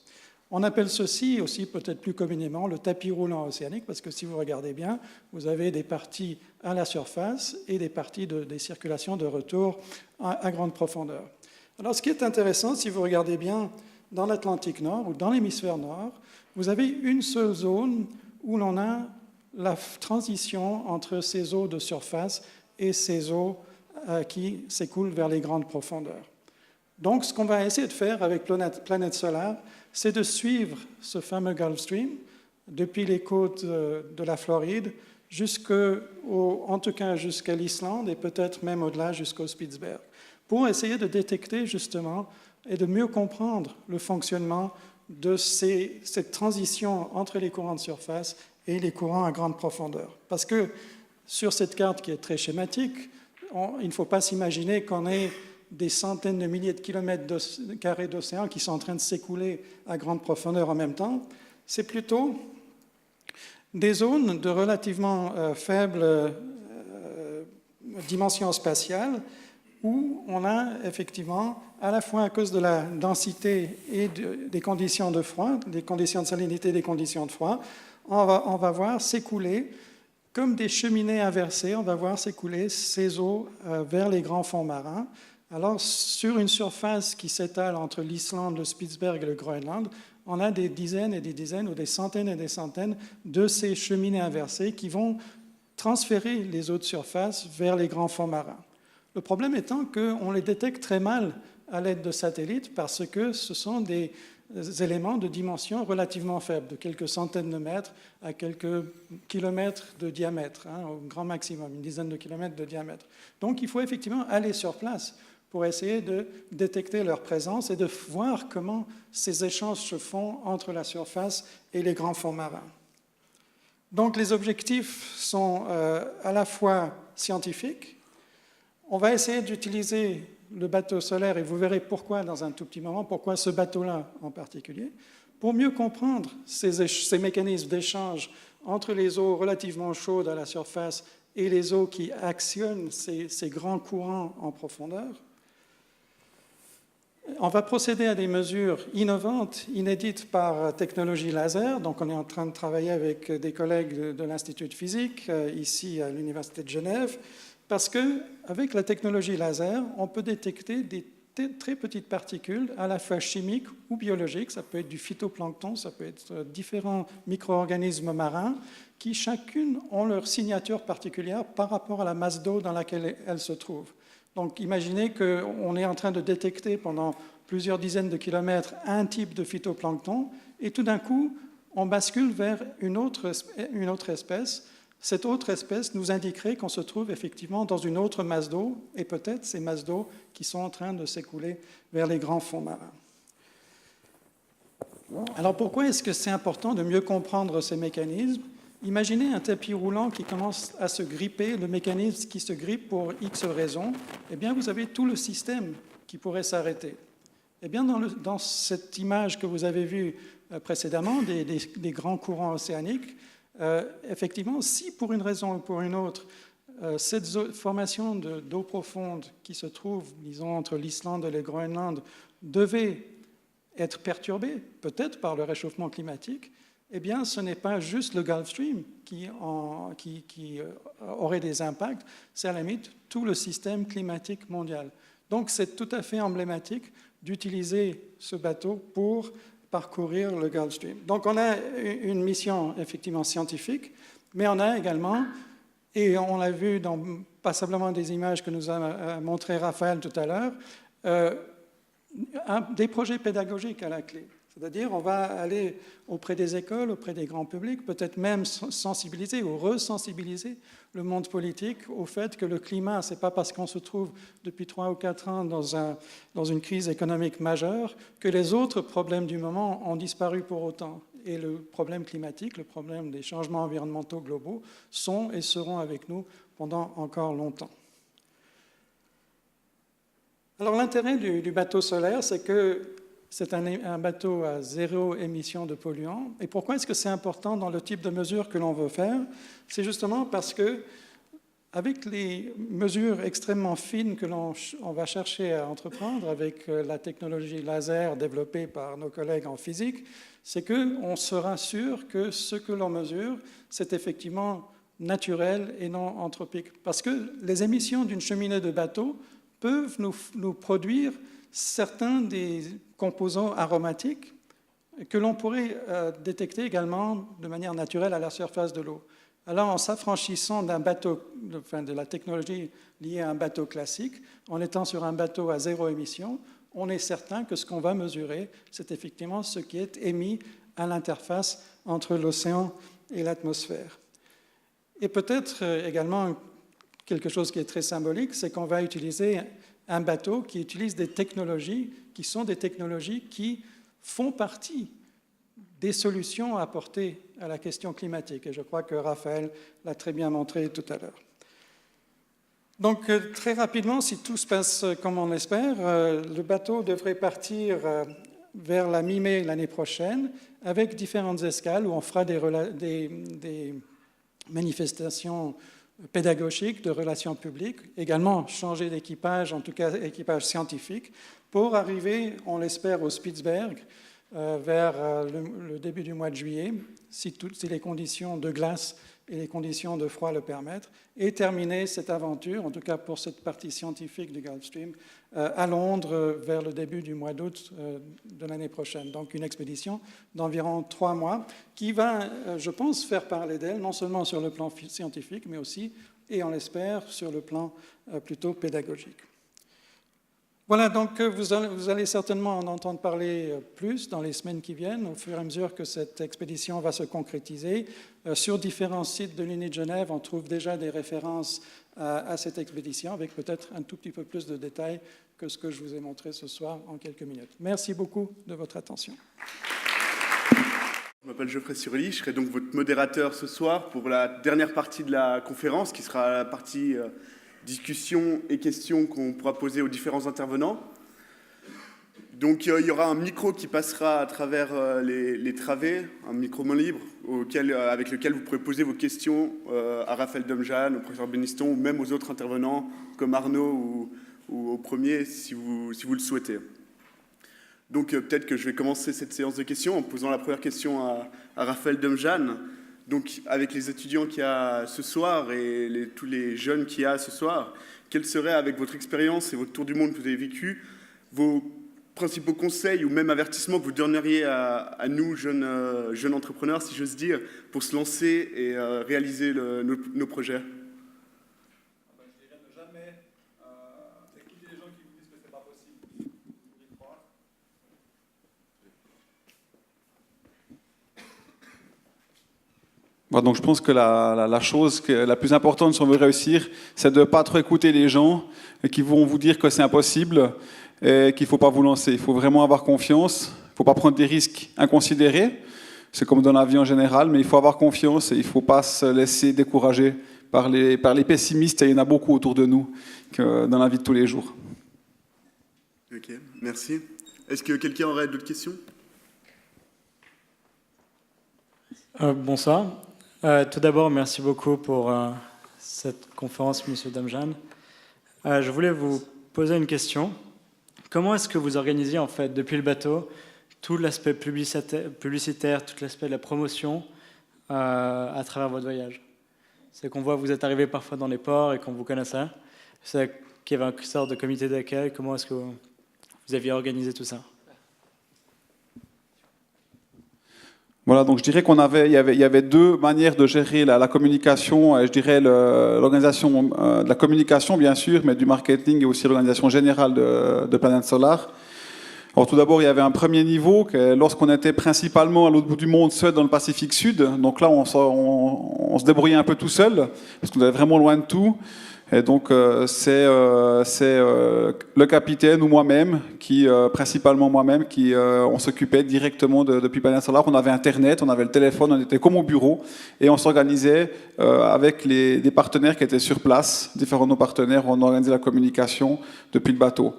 On appelle ceci aussi peut-être plus communément le tapis roulant océanique, parce que si vous regardez bien, vous avez des parties à la surface et des parties des circulations de retour à grande profondeur. Alors ce qui est intéressant, si vous regardez bien dans l'Atlantique Nord ou dans l'hémisphère nord, vous avez une seule zone où l'on a la transition entre ces eaux de surface et ces eaux qui s'écoulent vers les grandes profondeurs. Donc ce qu'on va essayer de faire avec Planète Solar, c'est de suivre ce fameux Gulf Stream depuis les côtes de la Floride en tout cas jusqu'à l'Islande et peut-être même au-delà jusqu'au Spitzberg, pour essayer de détecter justement et de mieux comprendre le fonctionnement de cette transition entre les courants de surface et les courants à grande profondeur. Parce que sur cette carte qui est très schématique, il ne faut pas s'imaginer qu'on ait des centaines de milliers de kilomètres carrés d'océan qui sont en train de s'écouler à grande profondeur en même temps. C'est plutôt des zones de relativement faible dimension spatiale où on a effectivement, à la fois à cause de la densité et des conditions de froid, des conditions de salinité et des conditions de froid, on va voir s'écouler comme des cheminées inversées, on va voir s'écouler ces eaux vers les grands fonds marins. Alors, sur une surface qui s'étale entre l'Islande, le Spitzberg et le Groenland, on a des dizaines et des dizaines ou des centaines et des centaines de ces cheminées inversées qui vont transférer les eaux de surface vers les grands fonds marins. Le problème étant qu'on les détecte très mal à l'aide de satellites parce que ce sont des éléments de dimension relativement faibles, de quelques centaines de mètres à quelques kilomètres de diamètre, au grand maximum, une dizaine de kilomètres de diamètre. Donc il faut effectivement aller sur place pour essayer de détecter leur présence et de voir comment ces échanges se font entre la surface et les grands fonds marins. Donc les objectifs sont à la fois scientifiques. On va essayer d'utiliser le bateau solaire, et vous verrez pourquoi dans un tout petit moment, pourquoi ce bateau-là en particulier, pour mieux comprendre ces mécanismes d'échange entre les eaux relativement chaudes à la surface et les eaux qui actionnent ces grands courants en profondeur. On va procéder à des mesures innovantes, inédites par technologie laser. Donc, on est en train de travailler avec des collègues de l'Institut de physique, ici à l'Université de Genève, parce qu'avec la technologie laser, on peut détecter des très petites particules, à la fois chimiques ou biologiques. Ça peut être du phytoplancton, ça peut être différents micro-organismes marins, qui chacune ont leur signature particulière par rapport à la masse d'eau dans laquelle elles se trouvent. Donc imaginez qu'on est en train de détecter pendant plusieurs dizaines de kilomètres un type de phytoplancton, et tout d'un coup, on bascule vers une autre espèce. Cette autre espèce nous indiquerait qu'on se trouve effectivement dans une autre masse d'eau, et peut-être ces masses d'eau qui sont en train de s'écouler vers les grands fonds marins. Alors pourquoi est-ce que c'est important de mieux comprendre ces mécanismes? Imaginez un tapis roulant qui commence à se gripper, le mécanisme qui se grippe pour X raisons. Eh bien, vous avez tout le système qui pourrait s'arrêter. Eh bien, dans cette image que vous avez vue précédemment, des grands courants océaniques, effectivement, si pour une raison ou pour une autre, cette formation d'eau profonde qui se trouve, disons, entre l'Islande et le Groenland, devait être perturbée, peut-être par le réchauffement climatique, eh bien, ce n'est pas juste le Gulf Stream qui aurait des impacts, c'est à la limite tout le système climatique mondial. Donc, c'est tout à fait emblématique d'utiliser ce bateau pour parcourir le Gulf Stream. Donc, on a une mission effectivement scientifique, mais on a également, et on l'a vu dans passablement des images que nous a montré Raphaël tout à l'heure, des projets pédagogiques à la clé. C'est-à-dire, on va aller auprès des écoles, auprès des grands publics, peut-être même sensibiliser ou resensibiliser le monde politique au fait que le climat, ce n'est pas parce qu'on se trouve depuis 3 ou 4 ans dans une crise économique majeure que les autres problèmes du moment ont disparu pour autant. Et le problème climatique, le problème des changements environnementaux globaux sont et seront avec nous pendant encore longtemps. Alors l'intérêt du bateau solaire, c'est que c'est un bateau à zéro émission de polluants. Et pourquoi est-ce que c'est important dans le type de mesures que l'on veut faire? C'est justement parce que, avec les mesures extrêmement fines que l'on va chercher à entreprendre avec la technologie laser développée par nos collègues en physique, c'est qu'on sera sûr que ce que l'on mesure, c'est effectivement naturel et non anthropique. Parce que les émissions d'une cheminée de bateau peuvent nous produire certains des composants aromatiques que l'on pourrait détecter également de manière naturelle à la surface de l'eau. Alors, en s'affranchissant d'un bateau, de la technologie liée à un bateau classique, en étant sur un bateau à zéro émission, on est certain que ce qu'on va mesurer, c'est effectivement ce qui est émis à l'interface entre l'océan et l'atmosphère. Et peut-être également quelque chose qui est très symbolique, c'est qu'on va utiliser un bateau qui utilise des technologies qui sont des technologies qui font partie des solutions à apporter à la question climatique. Et je crois que Raphaël l'a très bien montré tout à l'heure. Donc, très rapidement, si tout se passe comme on l'espère, le bateau devrait partir vers la mi-mai l'année prochaine avec différentes escales où on fera des manifestations pédagogiques, de relations publiques, également changer d'équipage, en tout cas équipage scientifique, pour arriver, on l'espère, au Spitzberg vers le début du mois de juillet, si les conditions de glace et les conditions de froid le permettent, et terminer cette aventure, en tout cas pour cette partie scientifique du Gulf Stream, à Londres vers le début du mois d'août de l'année prochaine. Donc une expédition d'environ 3 mois qui va, je pense, faire parler d'elle, non seulement sur le plan scientifique, mais aussi, et on l'espère, sur le plan plutôt pédagogique. Voilà, donc vous allez certainement en entendre parler plus dans les semaines qui viennent, au fur et à mesure que cette expédition va se concrétiser. Sur différents sites de l'Uni de Genève, on trouve déjà des références à cette expédition, avec peut-être un tout petit peu plus de détails que ce que je vous ai montré ce soir en quelques minutes. Merci beaucoup de votre attention. Je m'appelle Geoffrey Surly, je serai donc votre modérateur ce soir pour la dernière partie de la conférence, qui sera la partie discussions et questions qu'on pourra poser aux différents intervenants. Donc il y aura un micro qui passera à travers les travées, un micro main libre avec lequel vous pourrez poser vos questions à Raphaël Domjane, au professeur Beniston ou même aux autres intervenants comme Arnaud ou au premier si vous le souhaitez. Donc peut-être que je vais commencer cette séance de questions en posant la première question à Raphaël Domjane. Donc avec les étudiants qu'il y a ce soir et tous les jeunes qu'il y a ce soir, quels seraient, avec votre expérience et votre tour du monde que vous avez vécu, vos principaux conseils ou même avertissements que vous donneriez à nous, jeunes entrepreneurs, si j'ose dire, pour se lancer et réaliser nos projets? Je dirais ne jamais écouter les gens qui vous disent que ce n'est pas possible. Vous y croire. Bon, donc je pense que la chose la plus importante si on veut réussir, c'est de ne pas trop écouter les gens qui vont vous dire que c'est impossible et qu'il ne faut pas vous lancer. Il faut vraiment avoir confiance, il ne faut pas prendre des risques inconsidérés, c'est comme dans la vie en général, mais il faut avoir confiance et il ne faut pas se laisser décourager par les pessimistes, et il y en a beaucoup autour de nous dans la vie de tous les jours. Ok, merci. Est-ce que quelqu'un aurait d'autres questions? Bonsoir. Tout d'abord, merci beaucoup pour cette conférence, Monsieur Domjane. Je voulais vous poser une question. Comment est-ce que vous organisez, en fait, depuis le bateau, tout l'aspect publicitaire, tout l'aspect de la promotion à travers votre voyage? C'est qu'on voit que vous êtes arrivé parfois dans les ports et qu'on vous connaissait. C'est qu'il y avait une sorte de comité d'accueil. Comment est-ce que vous aviez organisé tout ça? Voilà, donc je dirais il y avait deux manières de gérer la communication, je dirais l'organisation de la communication bien sûr, mais du marketing et aussi l'organisation générale de Planète Solar. Alors tout d'abord, il y avait un premier niveau, lorsqu'on était principalement à l'autre bout du monde, seul dans le Pacifique Sud, donc là on se débrouillait un peu tout seul, parce qu'on était vraiment loin de tout. Et donc c'est le capitaine ou moi-même, principalement moi-même, on s'occupait directement depuis Planète Solar. On avait Internet, on avait le téléphone, on était comme au bureau et on s'organisait avec des partenaires qui étaient sur place, différents de nos partenaires, on organisait la communication depuis le bateau.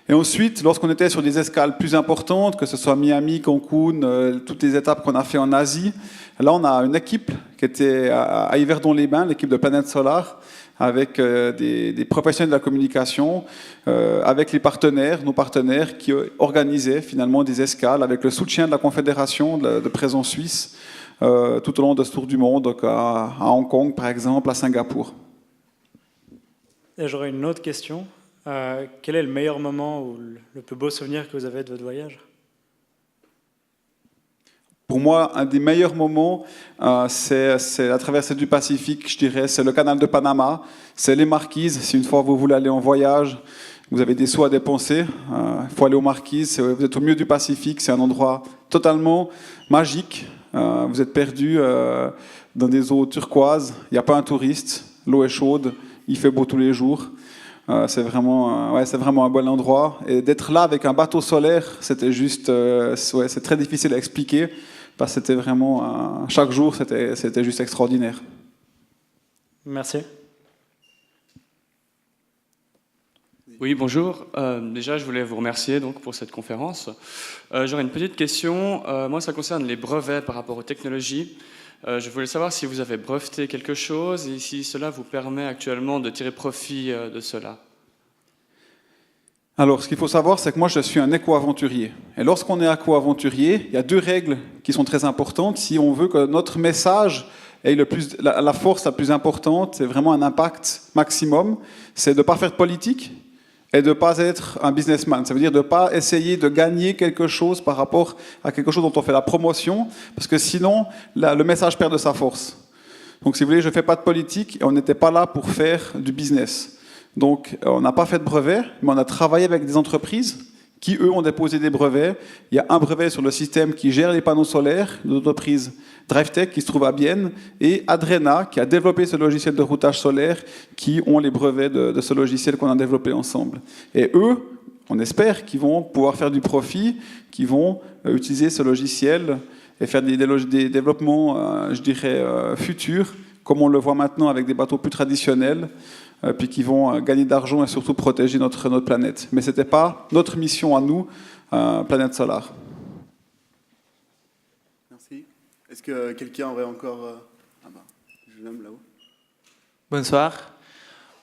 Et ensuite, lorsqu'on était sur des escales plus importantes, que ce soit Miami, Cancun, toutes les étapes qu'on a fait en Asie, là on a une équipe qui était à Yverdon-les-Bains, l'équipe de Planète Solar, avec des professionnels de la communication, avec nos partenaires qui organisaient finalement des escales avec le soutien de la Confédération de présence suisse tout au long de ce tour du monde, donc à Hong Kong par exemple, à Singapour. Et j'aurais une autre question. Quel est le meilleur moment ou le plus beau souvenir que vous avez de votre voyage? Pour moi, un des meilleurs moments, c'est la traversée du Pacifique, je dirais, c'est le canal de Panama, c'est les Marquises. Si une fois vous voulez aller en voyage, vous avez des sous à dépenser, il faut aller aux Marquises, vous êtes au milieu du Pacifique, c'est un endroit totalement magique, vous êtes perdu dans des eaux turquoises, il n'y a pas un touriste, l'eau est chaude, il fait beau tous les jours. C'est vraiment un bon endroit. Et d'être là avec un bateau solaire, c'était juste, c'est très difficile à expliquer, parce que c'était vraiment, chaque jour, c'était juste extraordinaire. Merci. Oui, bonjour. Déjà, je voulais vous remercier donc, pour cette conférence. J'aurais une petite question. Moi, ça concerne les brevets par rapport aux technologies. Je voulais savoir si vous avez breveté quelque chose et si cela vous permet actuellement de tirer profit de cela. Alors, ce qu'il faut savoir, c'est que moi, je suis un éco-aventurier. Et lorsqu'on est éco-aventurier, il y a deux règles qui sont très importantes. Si on veut que notre message ait la force la plus importante, c'est vraiment un impact maximum, c'est de ne pas faire de politique et de ne pas être un businessman. Ça veut dire de ne pas essayer de gagner quelque chose par rapport à quelque chose dont on fait la promotion, parce que sinon, le message perd de sa force. Donc, si vous voulez, je ne fais pas de politique et on n'était pas là pour faire du business. Donc, on n'a pas fait de brevet, mais on a travaillé avec des entreprises qui, eux, ont déposé des brevets. Il y a un brevet sur le système qui gère les panneaux solaires, de l'entreprise DriveTech qui se trouve à Bienne, et Adrena qui a développé ce logiciel de routage solaire, qui ont les brevets de ce logiciel qu'on a développé ensemble. Et eux, on espère qu'ils vont pouvoir faire du profit, qu'ils vont utiliser ce logiciel et faire des développements, je dirais, futurs, comme on le voit maintenant avec des bateaux plus traditionnels, puis qui vont gagner de l'argent et surtout protéger notre planète. Mais ce n'était pas notre mission à nous, Planète Solar. Merci. Est-ce que quelqu'un aurait encore... je l'aime là-haut. Bonsoir.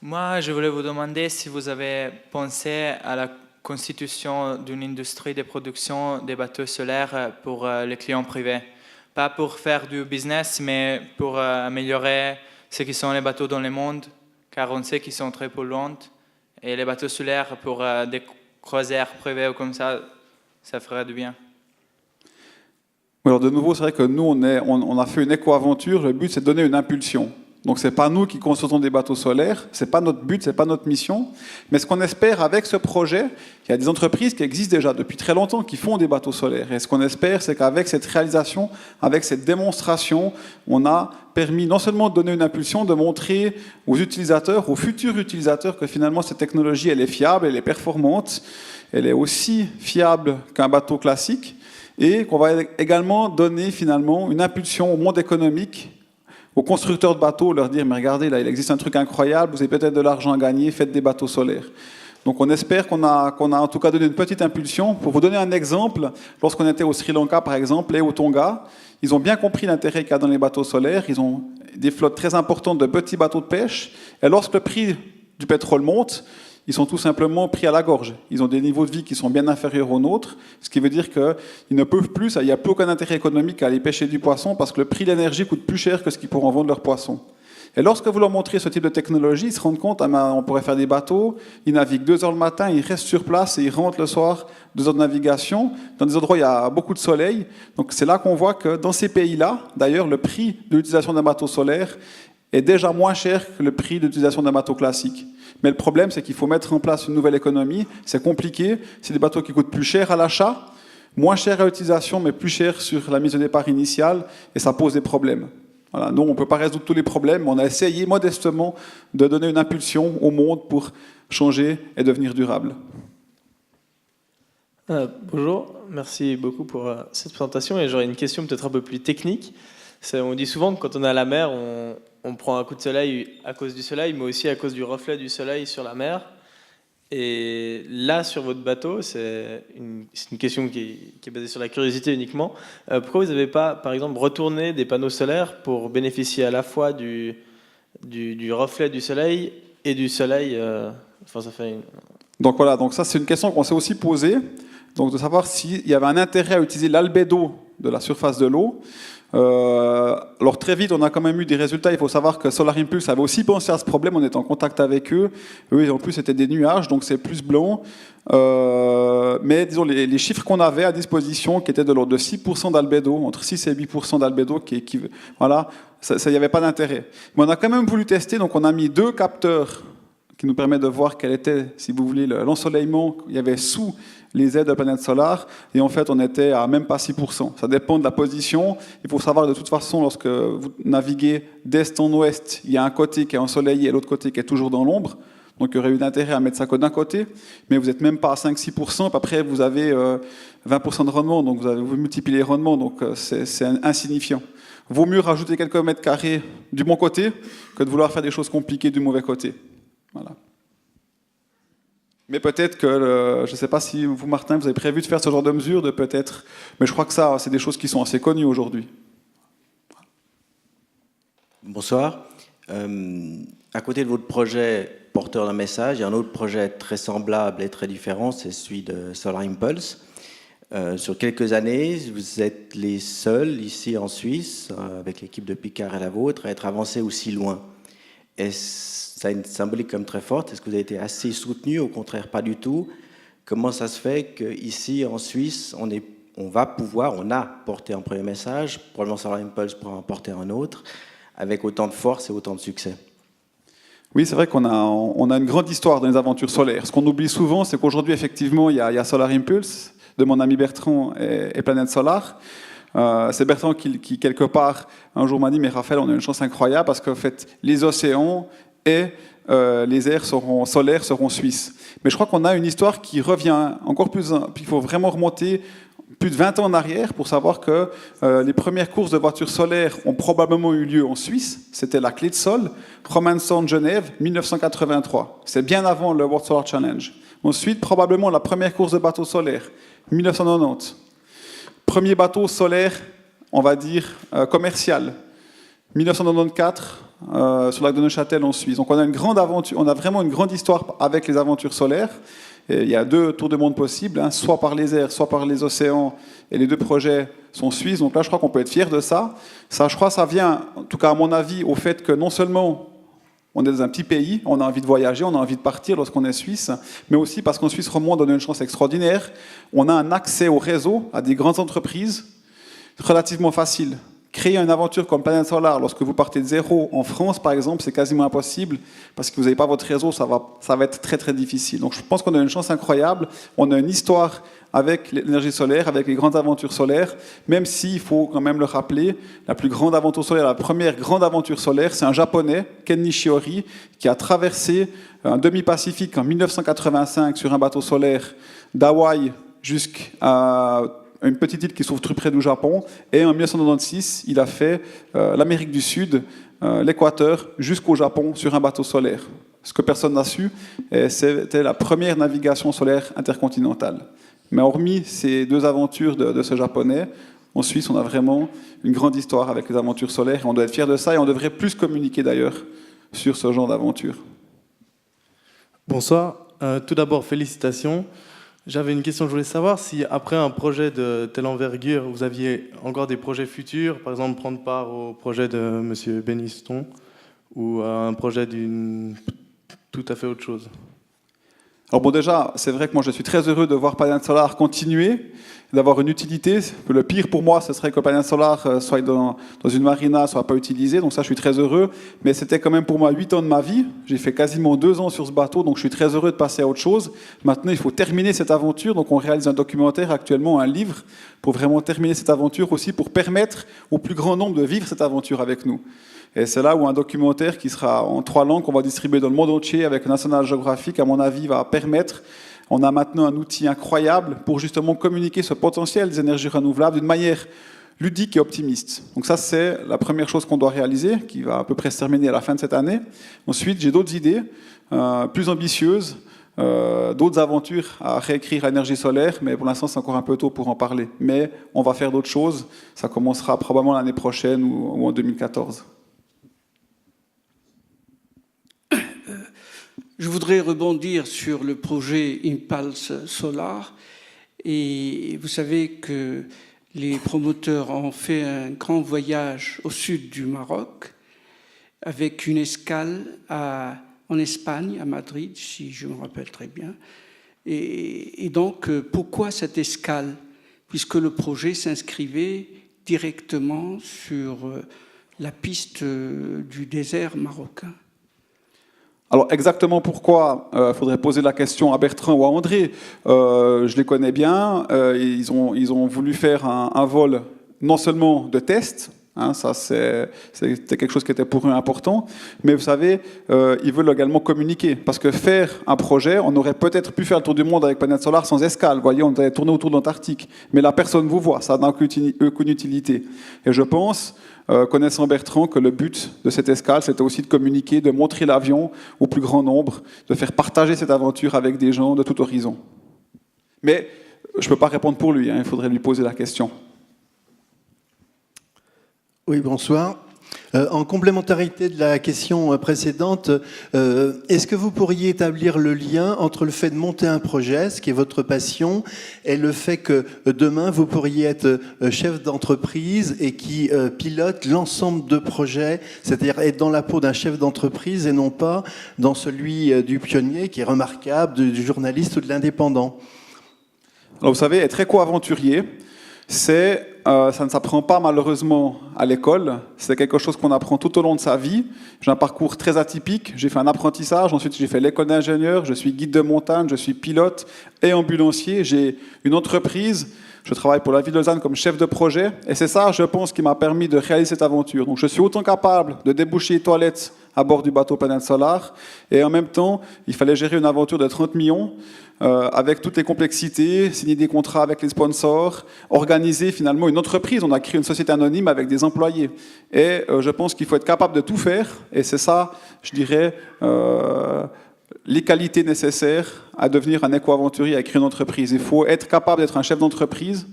Moi, je voulais vous demander si vous avez pensé à la constitution d'une industrie de production des bateaux solaires pour les clients privés. Pas pour faire du business, mais pour améliorer ce qui sont les bateaux dans le monde, car on sait qu'ils sont très polluants. Et les bateaux solaires pour des croisières privées ou comme ça ferait du bien. Alors de nouveau, c'est vrai que nous, on a fait une éco-aventure. Le but, c'est de donner une impulsion. Donc, ce n'est pas nous qui construisons des bateaux solaires, ce n'est pas notre but, ce n'est pas notre mission. Mais ce qu'on espère avec ce projet, il y a des entreprises qui existent déjà depuis très longtemps qui font des bateaux solaires. Et ce qu'on espère, c'est qu'avec cette réalisation, avec cette démonstration, on a permis non seulement de donner une impulsion, de montrer aux utilisateurs, aux futurs utilisateurs, que finalement cette technologie, elle est fiable, elle est performante, elle est aussi fiable qu'un bateau classique, et qu'on va également donner finalement une impulsion au monde économique, aux constructeurs de bateaux, leur dire, mais regardez, là, il existe un truc incroyable, vous avez peut-être de l'argent à gagner, faites des bateaux solaires. Donc on espère qu'on a en tout cas donné une petite impulsion. Pour vous donner un exemple, lorsqu'on était au Sri Lanka, par exemple, et au Tonga, ils ont bien compris l'intérêt qu'il y a dans les bateaux solaires. Ils ont des flottes très importantes de petits bateaux de pêche. Et lorsque le prix du pétrole monte, ils sont tout simplement pris à la gorge. Ils ont des niveaux de vie qui sont bien inférieurs aux nôtres, ce qui veut dire qu'ils ne peuvent plus, il n'y a plus aucun intérêt économique à aller pêcher du poisson parce que le prix de l'énergie coûte plus cher que ce qu'ils pourront vendre leur poisson. Et lorsque vous leur montrez ce type de technologie, ils se rendent compte, on pourrait faire des bateaux, ils naviguent 2 heures le matin, ils restent sur place et ils rentrent le soir, 2 heures de navigation, dans des endroits où il y a beaucoup de soleil. Donc c'est là qu'on voit que dans ces pays-là, d'ailleurs, le prix de l'utilisation d'un bateau solaire est déjà moins cher que le prix de l'utilisation d'un bateau classique. Mais le problème, c'est qu'il faut mettre en place une nouvelle économie. C'est compliqué. C'est des bateaux qui coûtent plus cher à l'achat, moins cher à l'utilisation, mais plus cher sur la mise au départ initiale, et ça pose des problèmes. Voilà. Nous, on ne peut pas résoudre tous les problèmes, mais on a essayé modestement de donner une impulsion au monde pour changer et devenir durable. Bonjour, merci beaucoup pour cette présentation. Et j'aurais une question peut-être un peu plus technique. On dit souvent que quand on est à la mer, on prend un coup de soleil à cause du soleil, mais aussi à cause du reflet du soleil sur la mer. Et là, sur votre bateau, c'est une question qui est basée sur la curiosité uniquement. Pourquoi vous n'avez pas, par exemple, retourné des panneaux solaires pour bénéficier à la fois du reflet du soleil et du soleil ça fait Donc voilà, donc ça c'est une question qu'on s'est aussi posée, donc de savoir s'il y avait un intérêt à utiliser l'albédo de la surface de l'eau. Alors très vite, on a quand même eu des résultats. Il faut savoir que Solar Impulse avait aussi pensé à ce problème. On était en contact avec eux. Eux, en plus, c'était des nuages, donc c'est plus blanc. Mais disons, les chiffres qu'on avait à disposition, qui étaient de l'ordre de 6% d'albédo, entre 6 et 8% d'albédo, voilà, ça, il n'y avait pas d'intérêt. Mais on a quand même voulu tester, donc on a mis 2 capteurs qui nous permettent de voir quel était, si vous voulez, l'ensoleillement qu'il y avait sous les ailes de Planète Solar, et en fait on était à même pas 6%. Ça dépend de la position. Il faut savoir de toute façon, lorsque vous naviguez d'est en ouest, il y a un côté qui est ensoleillé et l'autre côté qui est toujours dans l'ombre. Donc il y aurait eu d'intérêt à mettre ça que d'un côté, mais vous n'êtes même pas à 5-6%, après vous avez 20% de rendement, donc vous multipliez les rendements, donc c'est insignifiant. Vaut mieux rajouter quelques mètres carrés du bon côté que de vouloir faire des choses compliquées du mauvais côté. Voilà. Mais peut-être que, je ne sais pas si vous, Martin, vous avez prévu de faire ce genre de mesures, mais je crois que ça, c'est des choses qui sont assez connues aujourd'hui. Bonsoir. À côté de votre projet porteur d'un message, il y a un autre projet très semblable et très différent, c'est celui de Solar Impulse. Sur quelques années, vous êtes les seuls ici en Suisse, avec l'équipe de Picard et la vôtre, à être avancés aussi loin. Ça a une symbolique comme très forte. Est-ce que vous avez été assez soutenu? Au contraire, pas du tout. Comment ça se fait qu'ici, en Suisse, on a porté un premier message, probablement Solar Impulse pourra en porter un autre, avec autant de force et autant de succès? Oui, c'est vrai qu'on a une grande histoire dans les aventures solaires. Ce qu'on oublie souvent, c'est qu'aujourd'hui, effectivement, il y a Solar Impulse, de mon ami Bertrand et Planète Solar. C'est Bertrand qui, quelque part, un jour m'a dit « Mais Raphaël, on a une chance incroyable parce qu'en fait, les océans et les aires solaires seront suisses. » Mais je crois qu'on a une histoire qui revient encore plus... Il faut vraiment remonter plus de 20 ans en arrière pour savoir que les premières courses de voitures solaires ont probablement eu lieu en Suisse. C'était la Clé de Sol, Romanson, Genève, 1983. C'est bien avant le World Solar Challenge. Ensuite, probablement la première course de bateau solaire, 1990. Premier bateau solaire, on va dire, commercial, 1994, sur le lac de Neuchâtel en Suisse. Donc on a une grande aventure, on a vraiment une grande histoire avec les aventures solaires. Et il y a 2 tours du monde possibles, hein, soit par les airs, soit par les océans, et les 2 projets sont suisses. Donc là, je crois qu'on peut être fier de ça. Ça, je crois, ça vient, en tout cas à mon avis, au fait que non seulement on est dans un petit pays, on a envie de voyager, on a envie de partir lorsqu'on est suisse, mais aussi parce qu'en Suisse romande, on a une chance extraordinaire. On a un accès au réseau, à des grandes entreprises, relativement facile. Créer une aventure comme Planète Solar, lorsque vous partez de zéro en France, par exemple, c'est quasiment impossible, parce que vous n'avez pas votre réseau, ça va être très très difficile. Donc je pense qu'on a une chance incroyable, on a une histoire avec l'énergie solaire, avec les grandes aventures solaires, même s'il faut quand même le rappeler, la plus grande aventure solaire, la première grande aventure solaire, c'est un Japonais, Ken Nishiori, qui a traversé un demi-Pacifique en 1985 sur un bateau solaire d'Hawaï jusqu'à une petite île qui se trouve tout près du Japon, et en 1996, il a fait l'Amérique du Sud, l'Équateur, jusqu'au Japon sur un bateau solaire. Ce que personne n'a su, c'était la première navigation solaire intercontinentale. Mais hormis ces 2 aventures de ce Japonais, en Suisse, on a vraiment une grande histoire avec les aventures solaires, et on doit être fiers de ça, et on devrait plus communiquer d'ailleurs sur ce genre d'aventure. Bonsoir. Tout d'abord, félicitations. J'avais une question, je voulais savoir si après un projet de telle envergure, vous aviez encore des projets futurs, par exemple prendre part au projet de M. Beniston, ou à un projet d'une tout à fait autre chose. Alors bon, déjà, c'est vrai que moi je suis très heureux de voir Planète Solar continuer, d'avoir une utilité. Le pire pour moi, ce serait que Planète Solar soit dans une marina, soit pas utilisé. Donc ça, je suis très heureux. Mais c'était quand même pour moi 8 ans de ma vie. J'ai fait quasiment 2 ans sur ce bateau, donc je suis très heureux de passer à autre chose. Maintenant, il faut terminer cette aventure. Donc on réalise un documentaire actuellement, un livre, pour vraiment terminer cette aventure aussi, pour permettre au plus grand nombre de vivre cette aventure avec nous. Et c'est là où un documentaire qui sera en 3 langues, qu'on va distribuer dans le monde entier avec National Geographic, à mon avis, va permettre. On a maintenant un outil incroyable pour justement communiquer ce potentiel des énergies renouvelables d'une manière ludique et optimiste. Donc ça, c'est la première chose qu'on doit réaliser, qui va à peu près se terminer à la fin de cette année. Ensuite, j'ai d'autres idées plus ambitieuses, d'autres aventures à réécrire à l'énergie solaire, mais pour l'instant, c'est encore un peu tôt pour en parler. Mais on va faire d'autres choses. Ça commencera probablement l'année prochaine ou en 2014. Je voudrais rebondir sur le projet Impulse Solar. Et vous savez que les promoteurs ont fait un grand voyage au sud du Maroc avec une escale en Espagne, à Madrid, si je me rappelle très bien. Et donc, pourquoi cette escale? Puisque le projet s'inscrivait directement sur la piste du désert marocain. Alors exactement pourquoi, faudrait poser la question à Bertrand ou à André. Je les connais bien. Ils ont voulu faire un vol non seulement de test, hein, ça c'était quelque chose qui était pour eux important, mais vous savez, ils veulent également communiquer. Parce que faire un projet, on aurait peut-être pu faire le tour du monde avec Planète Solar sans escale. Vous voyez, on aurait tourné autour de l'Antarctique. Mais là, personne ne vous voit, ça n'a aucune utilité. Et je pense, connaissant Bertrand, que le but de cette escale, c'était aussi de communiquer, de montrer l'avion au plus grand nombre, de faire partager cette aventure avec des gens de tout horizon. Mais je ne peux pas répondre pour lui, hein, il faudrait lui poser la question. Oui, bonsoir. En complémentarité de la question précédente, est-ce que vous pourriez établir le lien entre le fait de monter un projet, ce qui est votre passion, et le fait que demain vous pourriez être chef d'entreprise et qui pilote l'ensemble de projets, c'est-à-dire être dans la peau d'un chef d'entreprise et non pas dans celui du pionnier qui est remarquable, du journaliste ou de l'indépendant? Alors vous savez, être éco-aventurier, ça ne s'apprend pas malheureusement à l'école, c'est quelque chose qu'on apprend tout au long de sa vie. J'ai un parcours très atypique, j'ai fait un apprentissage, ensuite j'ai fait l'école d'ingénieur, je suis guide de montagne, je suis pilote et ambulancier, j'ai une entreprise, je travaille pour la ville de Lausanne comme chef de projet, et c'est ça, je pense, qui m'a permis de réaliser cette aventure. Donc je suis autant capable de déboucher les toilettes à bord du bateau Planète Solar. Et en même temps, il fallait gérer une aventure de 30 millions avec toutes les complexités, signer des contrats avec les sponsors, organiser finalement une entreprise. On a créé une société anonyme avec des employés. Et je pense qu'il faut être capable de tout faire. Et c'est ça, je dirais, les qualités nécessaires à devenir un éco-aventurier, à créer une entreprise. Il faut être capable d'être un chef d'entreprise,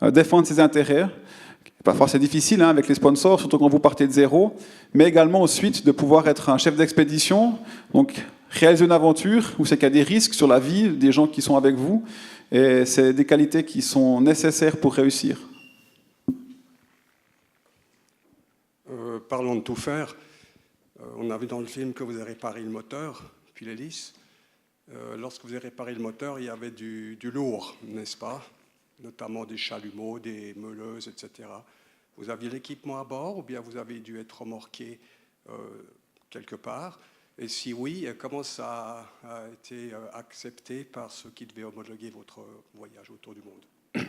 défendre ses intérêts. Parfois c'est difficile avec les sponsors, surtout quand vous partez de zéro, mais également ensuite de pouvoir être un chef d'expédition, donc réaliser une aventure où c'est qu'il y a des risques sur la vie des gens qui sont avec vous, et c'est des qualités qui sont nécessaires pour réussir. Parlons de tout faire. On a vu dans le film que vous avez réparé le moteur, puis l'hélice. Lorsque vous avez réparé le moteur, il y avait du lourd, n'est-ce pas? Notamment des chalumeaux, des meuleuses, etc. Vous aviez l'équipement à bord ou bien vous avez dû être remorqué quelque part? Et si oui, comment ça a été accepté par ceux qui devaient homologuer votre voyage autour du monde?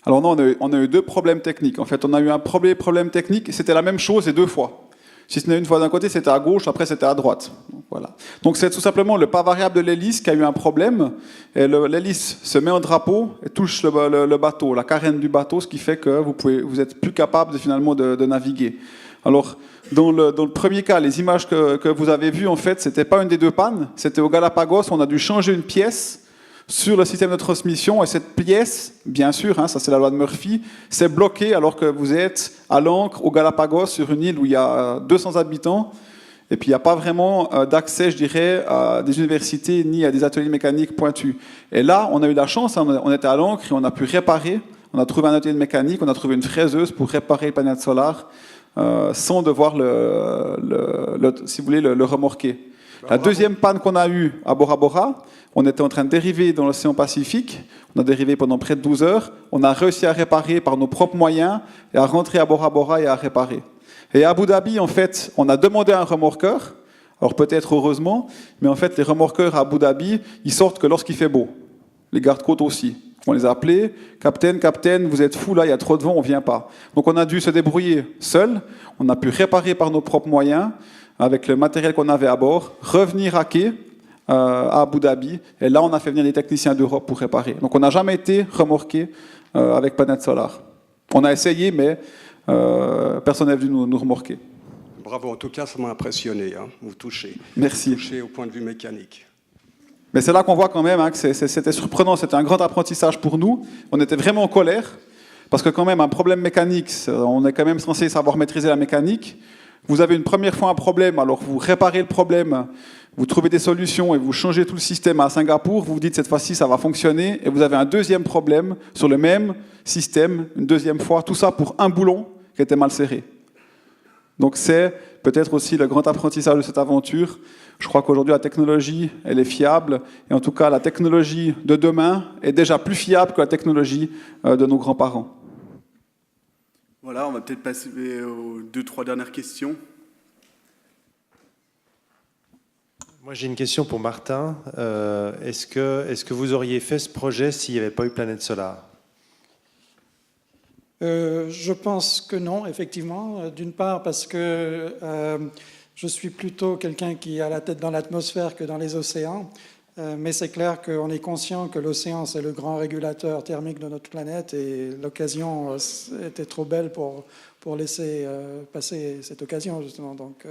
Alors non, on a eu deux problèmes techniques. En fait, on a eu un problème technique, c'était la même chose et deux fois. Si ce n'est une fois d'un côté, c'était à gauche, après c'était à droite. Voilà. Donc c'est tout simplement le pas variable de l'hélice qui a eu un problème. Et l'hélice se met en drapeau et touche le bateau, la carène du bateau, ce qui fait que vous êtes plus capable finalement de naviguer. Alors, dans le premier cas, les images que vous avez vues, en fait, c'était pas une des deux pannes. C'était au Galapagos, on a dû changer une pièce sur le système de transmission, et cette pièce, bien sûr, ça c'est la loi de Murphy, c'est bloqué alors que vous êtes à l'ancre au Galapagos sur une île où il y a 200 habitants, et puis il n'y a pas vraiment d'accès, je dirais, à des universités ni à des ateliers mécaniques pointus. Et là, on a eu la chance, on était à l'ancre et on a pu réparer, on a trouvé un atelier de mécanique, on a trouvé une fraiseuse pour réparer les panneaux solaires sans devoir si vous voulez, le remorquer. La deuxième panne qu'on a eue à Bora Bora, on était en train de dériver dans l'océan Pacifique, on a dérivé pendant près de 12 heures, on a réussi à réparer par nos propres moyens et à rentrer à Bora Bora et à réparer. Et à Abu Dhabi, en fait, on a demandé un remorqueur, alors peut-être heureusement, mais en fait les remorqueurs à Abu Dhabi, ils sortent que lorsqu'il fait beau. Les gardes-côtes aussi. On les a appelés, Captain, vous êtes fou là, il y a trop de vent, on ne vient pas. Donc on a dû se débrouiller seul, on a pu réparer par nos propres moyens, avec le matériel qu'on avait à bord, revenir à quai à Abu Dhabi, et là on a fait venir des techniciens d'Europe pour réparer. Donc on n'a jamais été remorqué avec Planète Solar. On a essayé, mais personne n'est venu nous remorquer. Bravo, en tout cas ça m'a impressionné, vous touchez. Merci. Vous touchez au point de vue mécanique. Mais c'est là qu'on voit quand même que c'était surprenant, c'était un grand apprentissage pour nous. On était vraiment en colère, parce que quand même un problème mécanique, on est quand même censé savoir maîtriser la mécanique. Vous avez une première fois un problème, alors vous réparez le problème, vous trouvez des solutions et vous changez tout le système à Singapour, vous vous dites cette fois-ci ça va fonctionner, et vous avez un deuxième problème sur le même système, une deuxième fois, tout ça pour un boulon qui était mal serré. Donc c'est peut-être aussi le grand apprentissage de cette aventure. Je crois qu'aujourd'hui la technologie, elle est fiable, et en tout cas la technologie de demain est déjà plus fiable que la technologie de nos grands-parents. Voilà, on va peut-être passer aux 2-3 dernières questions. Moi, j'ai une question pour Martin. Est-ce que vous auriez fait ce projet s'il n'y avait pas eu Planète Solar? Je pense que non, effectivement. D'une part parce que je suis plutôt quelqu'un qui a la tête dans l'atmosphère que dans les océans. Mais c'est clair qu'on est conscient que l'océan, c'est le grand régulateur thermique de notre planète, et l'occasion était trop belle pour laisser passer cette occasion, justement. Donc,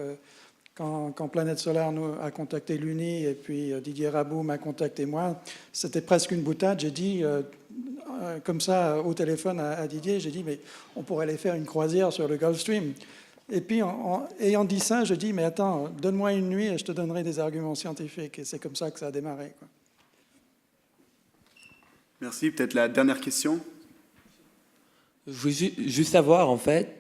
quand Planète Solar nous a contacté l'UNI, et puis Didier Rabou m'a contacté moi, c'était presque une boutade. J'ai dit, comme ça, au téléphone à Didier, j'ai dit, mais on pourrait aller faire une croisière sur le Gulf Stream. Et puis, ayant dit ça, je dis, mais attends, donne-moi une nuit et je te donnerai des arguments scientifiques. Et c'est comme ça que ça a démarré, quoi. Merci. Peut-être la dernière question. Je voulais juste savoir, en fait,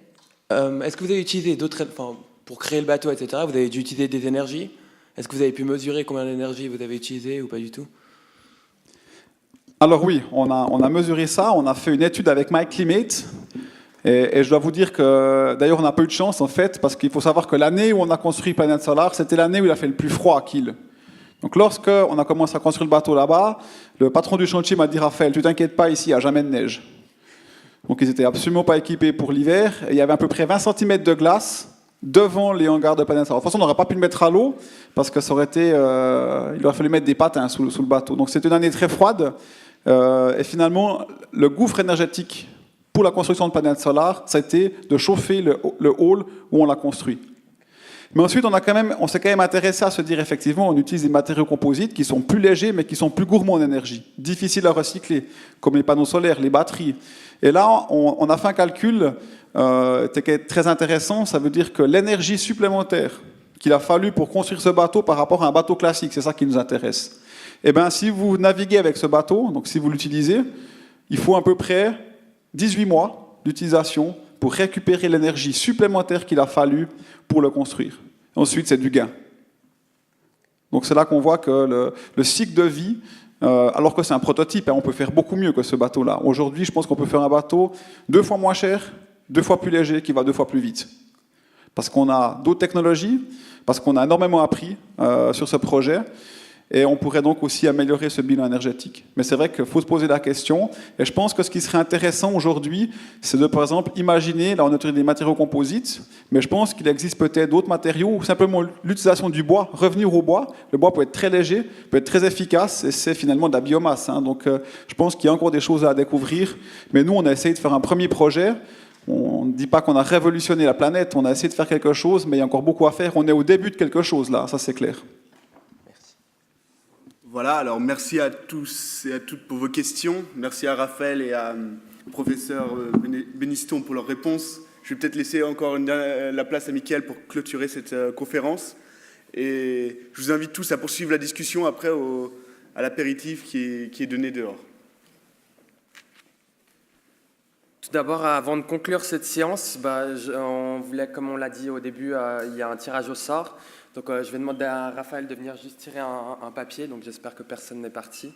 est-ce que vous avez utilisé d'autres... Enfin, pour créer le bateau, etc., vous avez dû utiliser des énergies? Est-ce que vous avez pu mesurer combien d'énergie vous avez utilisé ou pas du tout? Alors oui, on a mesuré ça, on a fait une étude avec MyClimate. Et je dois vous dire que, d'ailleurs, on n'a pas eu de chance, en fait, parce qu'il faut savoir que l'année où on a construit Planète Solar, c'était l'année où il a fait le plus froid à Kiel. Donc, lorsqu'on a commencé à construire le bateau là-bas, le patron du chantier m'a dit, Raphaël, tu t'inquiètes pas, ici, il n'y a jamais de neige. Donc, ils n'étaient absolument pas équipés pour l'hiver. Et il y avait à peu près 20 cm de glace devant les hangars de Planète Solar. De toute façon, on n'aurait pas pu le mettre à l'eau parce que ça aurait été, il aurait fallu mettre des patins sous le bateau. Donc c'était une année très froide et finalement le gouffre énergétique pour la construction de Planète Solar, ça a été de chauffer le hall où on l'a construit. Mais ensuite, on s'est quand même intéressé à se dire effectivement, on utilise des matériaux composites qui sont plus légers, mais qui sont plus gourmands en énergie, difficiles à recycler, comme les panneaux solaires, les batteries. Et là, on a fait un calcul très intéressant. Ça veut dire que l'énergie supplémentaire qu'il a fallu pour construire ce bateau par rapport à un bateau classique, c'est ça qui nous intéresse. Eh bien, si vous naviguez avec ce bateau, donc si vous l'utilisez, il faut à peu près 18 mois d'utilisation pour récupérer l'énergie supplémentaire qu'il a fallu pour le construire. Ensuite, c'est du gain. Donc c'est là qu'on voit que le cycle de vie, alors que c'est un prototype, on peut faire beaucoup mieux que ce bateau-là. Aujourd'hui, je pense qu'on peut faire un bateau 2 fois moins cher, 2 fois plus léger, qui va 2 fois plus vite. Parce qu'on a d'autres technologies, parce qu'on a énormément appris sur ce projet, et on pourrait donc aussi améliorer ce bilan énergétique. Mais c'est vrai qu'il faut se poser la question, et je pense que ce qui serait intéressant aujourd'hui, c'est de, par exemple, imaginer, là on a utilisé des matériaux composites, mais je pense qu'il existe peut-être d'autres matériaux, ou simplement l'utilisation du bois, revenir au bois. Le bois peut être très léger, peut être très efficace, et c'est finalement de la biomasse. Donc je pense qu'il y a encore des choses à découvrir, mais nous on a essayé de faire un premier projet. On ne dit pas qu'on a révolutionné la planète, on a essayé de faire quelque chose, mais il y a encore beaucoup à faire. On est au début de quelque chose là, ça c'est clair. Voilà, alors merci à tous et à toutes pour vos questions. Merci à Raphaël et à professeur Beniston pour leurs réponses. Je vais peut-être laisser encore la place à Mickaël pour clôturer cette conférence. Et je vous invite tous à poursuivre la discussion après à l'apéritif qui est donné dehors. Tout d'abord, avant de conclure cette séance, on voulait, comme on l'a dit au début, il y a un tirage au sort. Donc je vais demander à Raphaël de venir juste tirer un papier, donc j'espère que personne n'est parti.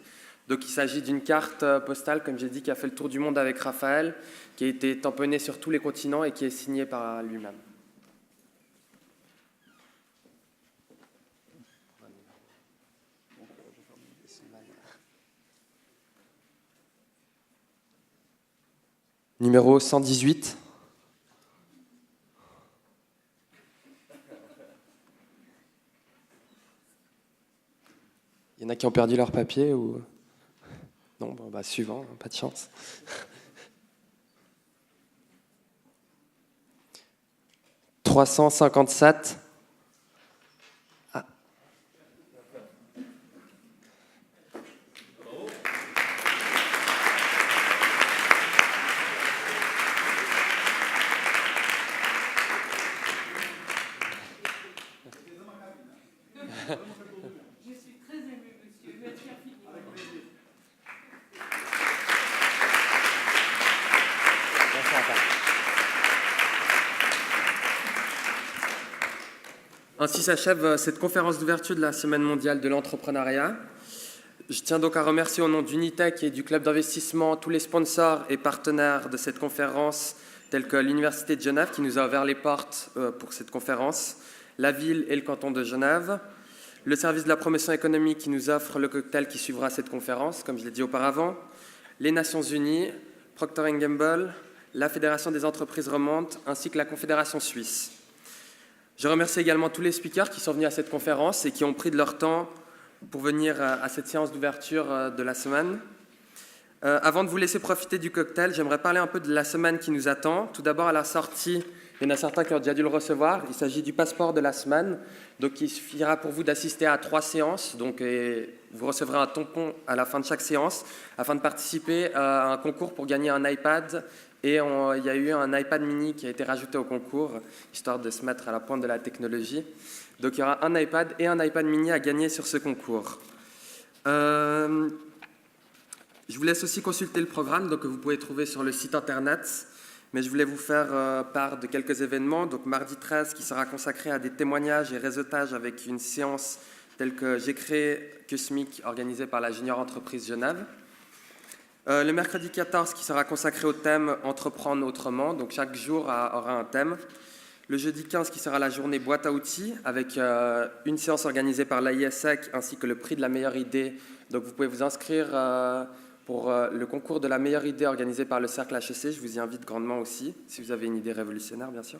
Donc il s'agit d'une carte postale, comme j'ai dit, qui a fait le tour du monde avec Raphaël, qui a été tamponnée sur tous les continents et qui est signée par lui-même. Numéro 118. Il y en a qui ont perdu leur papier ou... Non, suivant, pas de chance. 357. Ah. Ainsi s'achève cette conférence d'ouverture de la Semaine mondiale de l'entrepreneuriat. Je tiens donc à remercier au nom d'Unitech et du club d'investissement tous les sponsors et partenaires de cette conférence, tels que l'Université de Genève qui nous a ouvert les portes pour cette conférence, la ville et le canton de Genève, le service de la promotion économique qui nous offre le cocktail qui suivra cette conférence, comme je l'ai dit auparavant, les Nations Unies, Procter & Gamble, la Fédération des entreprises romandes, ainsi que la Confédération suisse. Je remercie également tous les speakers qui sont venus à cette conférence et qui ont pris de leur temps pour venir à cette séance d'ouverture de la semaine. Avant de vous laisser profiter du cocktail, j'aimerais parler un peu de la semaine qui nous attend. Tout d'abord, à la sortie, il y en a certains qui ont déjà dû le recevoir. Il s'agit du passeport de la semaine. Donc, il suffira pour vous d'assister à 3 séances. Donc, vous recevrez un tampon à la fin de chaque séance afin de participer à un concours pour gagner un iPad. Et il y a eu un iPad mini qui a été rajouté au concours, histoire de se mettre à la pointe de la technologie. Donc il y aura un iPad et un iPad mini à gagner sur ce concours. Je vous laisse aussi consulter le programme donc, que vous pouvez trouver sur le site internet. Mais je voulais vous faire part de quelques événements. Donc mardi 13 qui sera consacré à des témoignages et réseautage avec une séance telle que J'ai créé Cusmic organisée par la Junior Entreprise Genève. Le mercredi 14 qui sera consacré au thème « Entreprendre autrement », donc chaque jour aura un thème. Le jeudi 15 qui sera la journée boîte à outils avec une séance organisée par l'AISEC ainsi que le prix de la meilleure idée. Donc vous pouvez vous inscrire pour le concours de la meilleure idée organisé par le Cercle HEC. Je vous y invite grandement aussi, si vous avez une idée révolutionnaire bien sûr.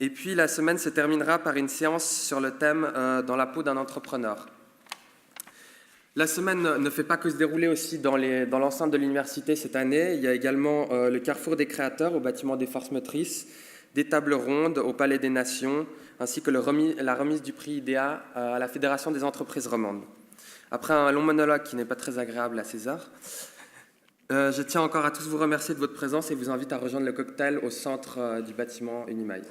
Et puis la semaine se terminera par une séance sur le thème dans la peau d'un entrepreneur. La semaine ne fait pas que se dérouler aussi dans l'enceinte de l'université cette année. Il y a également le Carrefour des créateurs au bâtiment des Forces Motrices, des tables rondes au Palais des Nations, ainsi que la remise du prix IDEA à la Fédération des entreprises romandes. Après un long monologue qui n'est pas très agréable à César, je tiens encore à tous vous remercier de votre présence et vous invite à rejoindre le cocktail au centre du bâtiment Unimail.